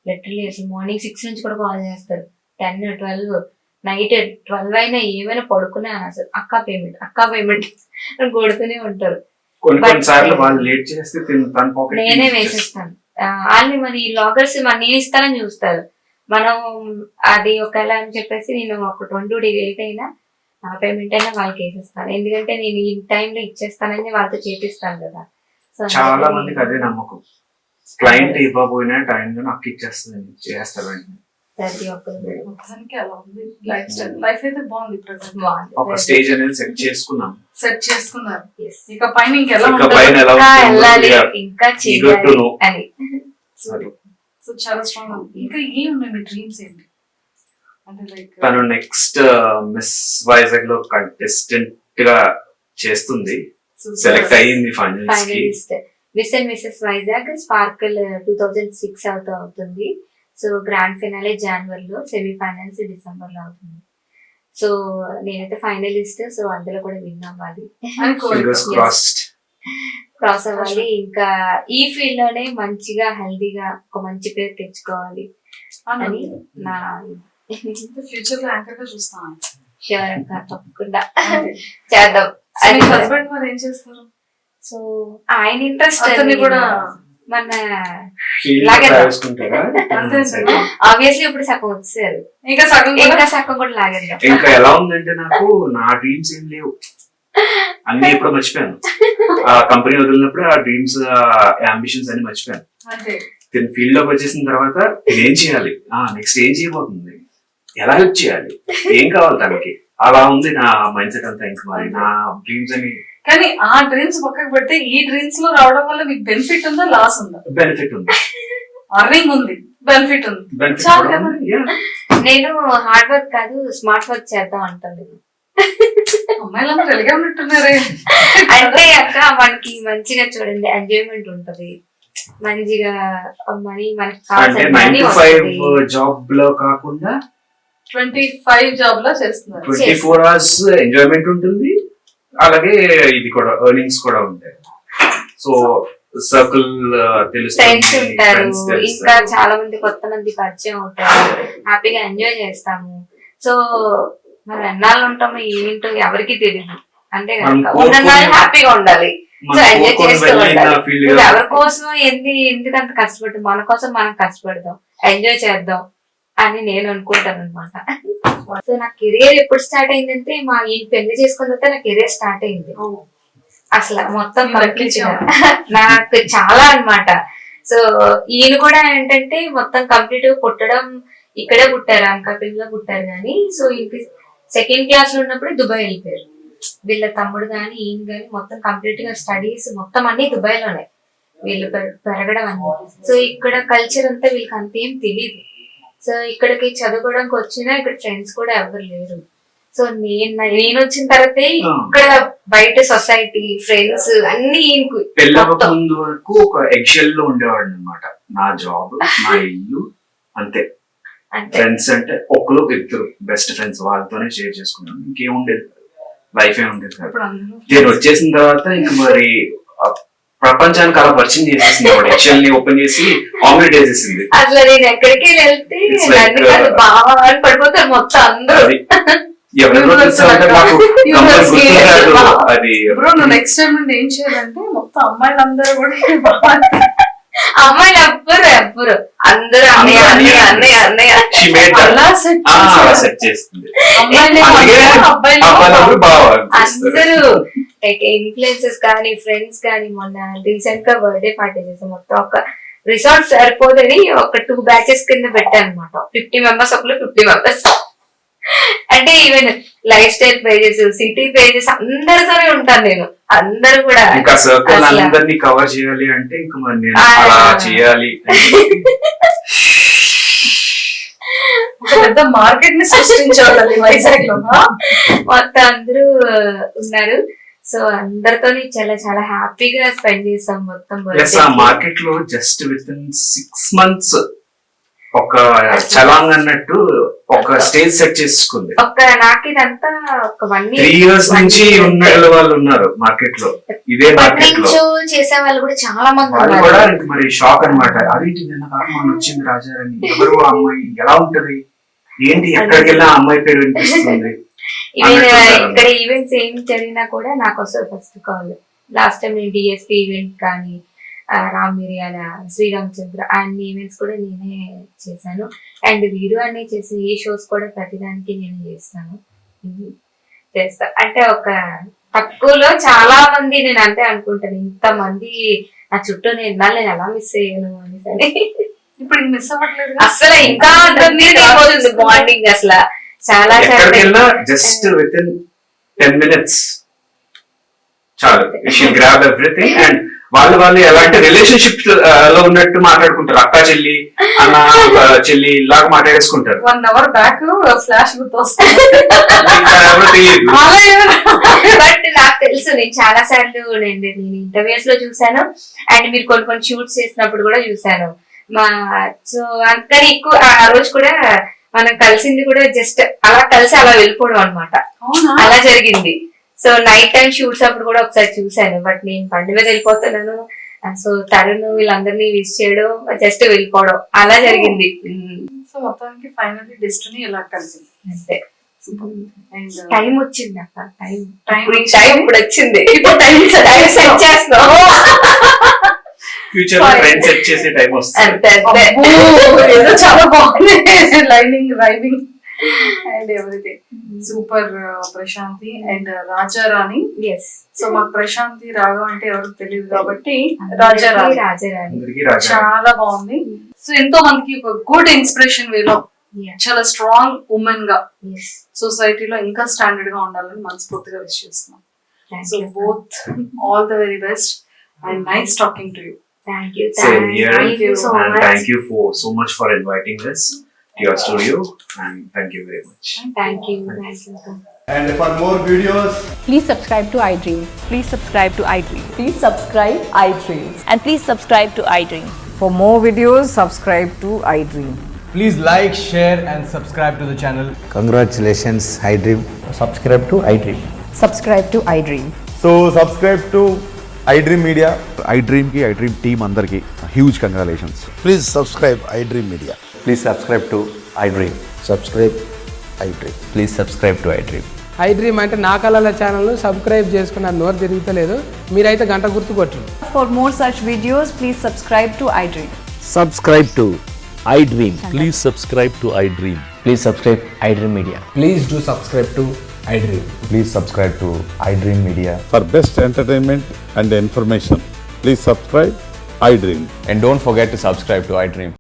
[SPEAKER 4] లిటరలీ అసలు మార్నింగ్ 6 నుంచి కూడా కాల్ చేస్తారు, 10, 12, నైట్ 12 అయినా ఏమైనా పడుకున్నా అసలు అక్క పేమెంట్ అని కొడుతూనే ఉంటారు.
[SPEAKER 3] కొన్ని సార్లు వాళ్ళు లేట్ చేస్తే తన పాకెట్
[SPEAKER 4] నేనే వేసేస్తాను వాళ్ళని. మరి లాగర్స్ మరి నేను ఇస్తానని చూస్తారు, మనం అది ఒకవేళ అని చెప్పేసి నేను ఒక 20 days లేట్ అయినా నా పేమెంట్ అయినా వాళ్ళకి వేసేస్తాను, ఎందుకంటే నేను ఈ టైంలో ఇచ్చేస్తానని వాళ్ళతో చేపిస్తాను కదా. సో
[SPEAKER 3] చాలా మందికి అదే నమ్మకం, క్లయింట్ ఇవ్వబోయిన టైంలో నాకు ఇచ్చేస్తుంది చేస్తారు వెంటనే.
[SPEAKER 4] ప్రతి ఒక్కరు
[SPEAKER 2] మొత్తానికి అలా ఉంది లైఫ్ స్టైల్. లైఫ్ అయితే బాగుంది ప్రజెంట్,
[SPEAKER 3] ఒక స్టేజ్ అనేది సెట్ చేసుకున్నాం,
[SPEAKER 2] సెట్ చేసుకున్నారు.
[SPEAKER 4] Yes.
[SPEAKER 2] ఇక పైన ఇంకెలా
[SPEAKER 3] ఇంకా
[SPEAKER 2] ఉంటుంది?
[SPEAKER 3] పైన ఎలా
[SPEAKER 4] ఇంకా
[SPEAKER 3] ఉంటుందో
[SPEAKER 4] వెళ్ళాలి,
[SPEAKER 3] we are
[SPEAKER 4] ఇంకా
[SPEAKER 3] eager to
[SPEAKER 4] చేయాలి
[SPEAKER 3] know.
[SPEAKER 4] అని.
[SPEAKER 3] అది.
[SPEAKER 2] సో చాలా స్ట్రాంగ్. ఇంకా ఏమున్నాయి మీ డ్రీమ్స్ ఏంటి? అంటే లైక్
[SPEAKER 3] తను నెక్స్ట్ మిస్ వైజాగ్ లో కంటెస్టెంట్ గా చేస్తుంది, సెలెక్ట్ అయ్యింది ఫైనల్స్ కి.
[SPEAKER 4] Finalist miss and Mrs Vizag sparkle 2006 అవుతుంది. సో గ్రాండ్ ఫినాలే జనవరిలో, సెమీఫైనల్స్ డిసెంబర్ లో అవుతుంది. సో నేనైతే ఫైనలిస్ట్, సో అందులో కూడా విన్ అవ్వాలి,
[SPEAKER 3] ఫింగర్స్ క్రాస్డ్.
[SPEAKER 4] క్రాస్ అవ్వాలి. ఇంకా ఈ ఫీల్డ్ లోనే మంచిగా హెల్దీగా ఒక మంచి పేరు తెచ్చుకోవాలి అని నా
[SPEAKER 2] ఫ్యూచర్ లో యాంకర్ గా చూస్తాను.
[SPEAKER 4] షూర్ అక్క, తప్పకుండా చేద్దాం.
[SPEAKER 2] మీ హస్బెండ్ మరి ఏం చేస్తారు?
[SPEAKER 4] సో ఆయన ఇంట్రెస్ట్
[SPEAKER 2] అతన్ని కూడా
[SPEAKER 4] మన
[SPEAKER 3] ఫీల్డ్
[SPEAKER 4] లాగేద్దాం.
[SPEAKER 3] రాసుకుంటారా?
[SPEAKER 2] అంతే అంతే.
[SPEAKER 4] ఆబ్వియస్లీ ఇప్పుడు సగం వచ్చారు,
[SPEAKER 2] ఇంకా సగం కూడా
[SPEAKER 4] ఇంకా సగం కూడా లాగేద్దాం.
[SPEAKER 3] ఇంకా ఎలా ఉందంటే నాకు నా డ్రీమ్స్ ఏం లేవు, అన్ని ఇప్పుడు మర్చిపోయాను. ఆ కంపెనీ వదిలినప్పుడు ఆ డ్రీమ్స్ అంబిషన్స్ అన్ని మర్చిపోయాను.
[SPEAKER 2] అంతే.
[SPEAKER 3] తిని ఫీల్డ్ లోకి వచ్చేసిన తర్వాత ఏం చేయాలి, నెక్స్ట్ ఏం చేయబోతుంది, ఎలా హెల్ప్ చేయాలి, ఏం కావాలి తనకి, అలా ఉంది నా మైండ్ సెట్ అంతా. ఇంకా మరి నా డ్రీమ్స్ అని
[SPEAKER 2] కానీ ఆ డ్రీమ్స్ పక్కకు పెడితే ఈ డ్రీమ్స్ లో రావడం వల్ల మీకు బెనిఫిట్ ఉందా లాస్ ఉందా?
[SPEAKER 3] బెనిఫిట్ ఉంది,
[SPEAKER 2] అర్నింగ్ ఉంది, బెనిఫిట్ ఉంది.
[SPEAKER 3] బెనిఫిట్
[SPEAKER 2] చాలా
[SPEAKER 3] కూడా
[SPEAKER 2] కదా.
[SPEAKER 3] ఉంది. Yeah.
[SPEAKER 4] నేను హార్డ్ వర్క్ కాదు స్మార్ట్ వర్క్ చేద్దాం అంటాను.
[SPEAKER 2] అమ్మాయిలందరూ ఎలాగే ఉన్నట్టున్నారే.
[SPEAKER 4] అంటే అక్క మనకి మంచిగా చూడండి ఎంజాయ్మెంట్ ఉంటది, మంచిగా మనీ మనకి
[SPEAKER 3] అంటే
[SPEAKER 4] కావాల్సిన
[SPEAKER 3] 9
[SPEAKER 4] మనీ
[SPEAKER 3] to 5
[SPEAKER 4] వస్తుంది.
[SPEAKER 3] జాబ్ లో కాకుండా
[SPEAKER 2] 25 జాబ్ లో చేస్తున్నారు.
[SPEAKER 3] 24 hours ఎంజాయ్మెంట్ ఉంటుంది, అలాగే ఇది కూడా ఎర్నింగ్స్ కూడా ఉంటాయి. సో సర్కిల్
[SPEAKER 4] ఫ్రెండ్స్ ఉంటారు,
[SPEAKER 3] తెలుస్తుంది,
[SPEAKER 4] ఇంకా చాలా మంది కొత్త మంది పరిచయం అవుతారు, హ్యాపీగా ఎంజాయ్ చేస్తాము. సో మనం ఎన్నాళ్ళు ఉంటామో ఏంటో ఎవరికి తెలియదు, అంతే
[SPEAKER 3] మనం
[SPEAKER 4] కదా.
[SPEAKER 3] కోరుకునే-
[SPEAKER 4] ఉన్న హ్యాపీగా ఉండాలి, సో ఎంజాయ్ చేస్తూ ఉండాలి.
[SPEAKER 3] ఫీల్డ్
[SPEAKER 4] నువ్వు ఎవరి కోసం ఎందుకు అంత కష్టపడ్డా, మన కోసం మనం కష్టపడదాం, ఎంజాయ్ చేద్దాం అని నేను అనుకుంటాను అనమాట. సో నా కెరియర్ ఎప్పుడు స్టార్ట్ అయిందంటే మా ఈ పెళ్లి చేసుకున్న తర్వాత నా కెరియర్ స్టార్ట్ అయింది. అసలు మొత్తం కంప్లీట్ గా నాకు చాలా అన్నమాట. సో ఈయన కూడా ఏంటంటే మొత్తం కంప్లీట్ గా పుట్టడం ఇక్కడే పుట్టారు, అనకాపల్లిలో పుట్టారు. కానీ సో ఇంటి 2nd క్లాస్ లో ఉన్నప్పుడు దుబాయ్ వెళ్ళిపోయారు. వీళ్ళ తమ్ముడు గాని ఈయన గాని మొత్తం కంప్లీట్ గా స్టడీస్ మొత్తం అన్ని దుబాయ్ లోనే వీళ్ళు పెరగడం అన్ని. సో ఇక్కడ కల్చర్ అంతా వీళ్ళకి అంతేం తెలియదు. సో ఇక్కడికి చదువుకోవడానికి వచ్చినా ఇక్కడ ఫ్రెండ్స్ కూడా ఎవరు లేరు. సో నేను వచ్చిన తర్వాత ఇక్కడ బయట సొసైటీ ఫ్రెండ్స్ అన్ని
[SPEAKER 3] పెళ్ళక ముందు వరకు ఒక ఎగ్షెల్ లో ఉండేవాడు అనమాట. నా జాబ్, నా ఇల్లు, అంతే. ఫ్రెండ్స్ అంటే ఒకరు ఇద్దరు బెస్ట్ ఫ్రెండ్స్, వాళ్ళతోనే షేర్ చేసుకున్నాను. ఇంకేముండేది, లైఫ్ ఏ ఉండేది కాదు. నేను వచ్చేసిన తర్వాత ఇంక మరి ప్రపంచానికి అలా పరిచయం చేసేసింది. వాడు ఎగ్షెల్ ని ఓపెన్ చేసి ఆమ్లెట్ వేసేసింది.
[SPEAKER 4] అసలు నేను ఎక్కడికి వెళ్తే బాగా పడిపోతారు మొత్తం అందరూ.
[SPEAKER 2] బ్రో నువ్వు నెక్స్ట్ టైం నుండి ఏం చేయాలంటే మొత్తం అమ్మాయిలందరూ కూడా
[SPEAKER 4] అమ్మాయిలు ఎవ్వరు అందరూ అన్నయ్య అన్నయ్య అన్నయ్య అన్నయ్య
[SPEAKER 2] అలా సెట్
[SPEAKER 3] చేస్తుంది.
[SPEAKER 4] అందరూ ఇన్ఫ్లుయెన్సెస్ కానీ ఫ్రెండ్స్ కానీ మొన్న రీసెంట్ గా బర్త్డే పార్టీ చేసాం. మొత్తం ఒక రిసార్ట్ సరిపోదని ఒక 2 బ్యాచెస్ కింద పెట్టాను అనమాట. 50 మెంబర్స్ ఒకళ్ళు 50 మెంబర్స్. అంటే even lifestyle pages, city pages అందరితోనే ఉంటాను నేను. అందరూ కూడా
[SPEAKER 3] ఇంకా సర్కిల్ అందరినీ కవర్ చేయాలి అంటే ఇంకా మరి నేను అలా చేయాలి.
[SPEAKER 2] పెద్ద మార్కెట్ ని సృష్టించాలి వైజాగ్ లో.
[SPEAKER 4] మొత్తం అందరూ ఉన్నారు. సో అందరితో చాలా చాలా హ్యాపీగా స్పెండ్ చేసాం మొత్తం.
[SPEAKER 3] మార్కెట్ లో జస్ట్ విత్ ఇన్ 6 months ఒక చలాంగ్ అన్నట్టు ఒక స్టేజ్ సెట్ చేసుకుంది.
[SPEAKER 4] నాకు ఇదంతా ఒక 1 year
[SPEAKER 3] 3 years నుంచి ఉన్న వాళ్ళు ఉన్నారు మార్కెట్ లో. ఇదే మార్కెట్ లో
[SPEAKER 4] చేసే వాళ్ళు కూడా చాలా మంది
[SPEAKER 3] వాళ్ళు కూడా మరి షాక్ అన్నమాట. అదేంటి నిన్న కాక మొన్న వచ్చింది రాజా అని, ఎవరు అమ్మాయి, ఎలా ఉంటది ఏంటి, ఎక్కడికి వెళ్ళినా అమ్మాయి పేరు వినిపిస్తుంది.
[SPEAKER 4] ఇక్కడ ఈవెంట్స్ ఏం జరిగినా కూడా నాకు వస్తుంది ఫస్ట్ కాల్. లాస్ట్ టైం నేను డిఎస్పీ ఈవెంట్ కానీ, రామ్ మిరియాల, శ్రీరామచంద్ర అన్ని ఈవెంట్స్ కూడా నేనే చేశాను. అండ్ వీరు అన్ని చేసి ఏ షోస్ కూడా ప్రతిదానికి నేను చేస్తాను. అంటే ఒక తక్కువలో చాలా మంది నేను అంతే అనుకుంటాను. ఇంతమంది నా చుట్టూ నేను ఎలా మిస్ అయ్యాను అని.
[SPEAKER 2] ఇప్పుడు మిస్ అవ్వట్లేదు
[SPEAKER 4] అసలు. ఇంకా బాండింగ్ అసలు చాలా
[SPEAKER 3] జస్ట్ విత్ ఇన్ 10 minutes చాలు. గ్రాబ్ ఎవ్రీథింగ్ అండ్ వాళ్ళు ఎలాంటి రిలేషన్షిప్ లో ఉన్నట్టు మాట్లాడుకుంటారు. అక్క చెల్లి, అన్న చెల్లి లాగా మాట్లాడేసుకుంటారు.
[SPEAKER 2] 1 hour బ్యాక్ ఫ్లాష్ గుర్తొస్తుంది.
[SPEAKER 4] బట్ నాకు తెలుసు, నేను చాలా సార్లు నేను ఇంటర్వ్యూస్ లో చూసాను. అండ్ మీరు కొన్ని షూట్స్ చేసినప్పుడు కూడా చూసాను. సో అందుకని ఎక్కువ ఆ రోజు కూడా మనం కలిసింది కూడా జస్ట్ అలా కలిసి అలా వెళ్ళిపోవడం అనమాట. అలా జరిగింది. సో నైట్ టైం షూట్స్ అప్పుడు కూడా ఒకసారి చూసాను. బట్ నేను బండి మీద వెళ్ళిపోతున్నాను. సో తరుణ్ వీళ్ళందరినీ విష్ చేయడం, జస్ట్ వెళ్ళిపోవడం అలా జరిగింది.
[SPEAKER 2] సో మొత్తానికి ఫైనల్లీ డెస్టినీ ఇలా కలిసింది అంతే.
[SPEAKER 4] టైం వచ్చింది అక్క. టైం ఇప్పుడు వచ్చింది. ఇప్పుడు టైం సెట్ చేస్తున్నాం.
[SPEAKER 3] ఫ్యూచర్ లో ట్రెండ్ సెట్ చేసే టైం వస్తుంది.
[SPEAKER 2] చాలా బాగుంది. Lining, raving and everything super. Prashanti and Rajarani. So మాకు ప్రశాంతి రాఘవ అంటే ఎవరు తెలియదు కాబట్టి రాజారాణి చాలా బాగుంది. సో ఎంతో మందికి ఒక గుడ్ ఇన్స్పిరేషన్ వేలో చాలా స్ట్రాంగ్ ఉమెన్ గా సొసైటీలో ఇంకా స్టాండర్డ్ గా ఉండాలని మనస్ఫూర్తిగా విష్ చేస్తున్నాం. So both all the very best and nice talking to you.
[SPEAKER 4] Thank you.
[SPEAKER 3] Same here.
[SPEAKER 4] Thank you so much.
[SPEAKER 3] Thank you so much for inviting us to your studio, and thank you very much.
[SPEAKER 4] Thank you.
[SPEAKER 5] And for more videos,
[SPEAKER 6] please subscribe to iDream.
[SPEAKER 7] Please subscribe to iDream.
[SPEAKER 6] Please subscribe iDream.
[SPEAKER 7] And please subscribe to iDream.
[SPEAKER 8] For more videos, subscribe to iDream.
[SPEAKER 5] please like, share, and subscribe to the channel.
[SPEAKER 9] Congratulations, iDream.
[SPEAKER 10] Subscribe to iDream.
[SPEAKER 6] Subscribe to iDream.
[SPEAKER 5] So subscribe to iDream Media.
[SPEAKER 10] iDream ki iDream team andarki huge congratulations.
[SPEAKER 9] Please subscribe iDream Media.
[SPEAKER 10] Please subscribe to iDream.
[SPEAKER 9] Subscribe iDream.
[SPEAKER 10] Please subscribe to iDream.
[SPEAKER 11] iDream అంటే నా కళల ఛానల్ సబ్స్క్రైబ్ చేసుకున్న నోరు తిరుగుతలేదు. మీరైతే గంట గుర్తు కొట్టండి.
[SPEAKER 6] For more such videos, please subscribe to iDream.
[SPEAKER 10] Subscribe to iDream.
[SPEAKER 12] Please subscribe to iDream.
[SPEAKER 10] Please subscribe iDream Media.
[SPEAKER 5] Please do subscribe to iDream.
[SPEAKER 10] Please subscribe to iDream Media.
[SPEAKER 12] For best entertainment and information, please subscribe iDream.
[SPEAKER 10] And don't forget to subscribe to iDream.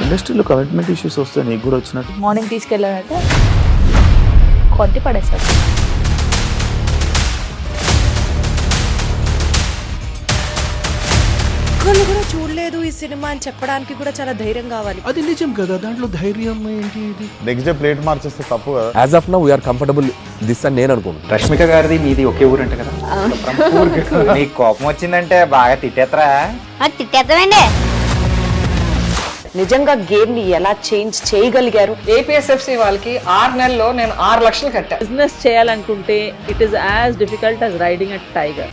[SPEAKER 12] ఇండస్ట్రీలో కమిట్మెంట్ ఇష్యూస్ వస్తే నీకు కూడా వచ్చినట్టు
[SPEAKER 7] మార్నింగ్ తీసుకెళ్ళాలంటే కొట్టి పడేస్తారు.
[SPEAKER 8] ఒక్కళ్ళు కూడా చూడలేదు ఈ సినిమా అని చెప్పడానికి కూడా చాలా ధైర్యం కావాలి.
[SPEAKER 11] అది నిజం కదా, దాంట్లో ధైర్యం ఏంటి? ఇది
[SPEAKER 12] నెక్స్ట్ డే ప్లేట్ మార్చేస్తే తప్పు కదా.
[SPEAKER 5] As of now we are comfortable this అని నేను అనుకుంటున్నాను.
[SPEAKER 9] రష్మిక గారిది మీది ఒకే ఊరంట కదా. నీకు కోపం వచ్చిందంటే బాగా తిట్టేత్తరా?
[SPEAKER 1] తిట్టేద్దామండి.
[SPEAKER 8] నిజంగా గేమ్ ని ఎలా చేంజ్ చేయగలిగారు?
[SPEAKER 6] ఏపీఎస్ఎఫ్సి వాళ్ళకి 6 నెలల్లో నేను 6 లక్షలు కట్టా.
[SPEAKER 7] బిజినెస్ చేయాలనుకుంటే it is as difficult as riding a tiger.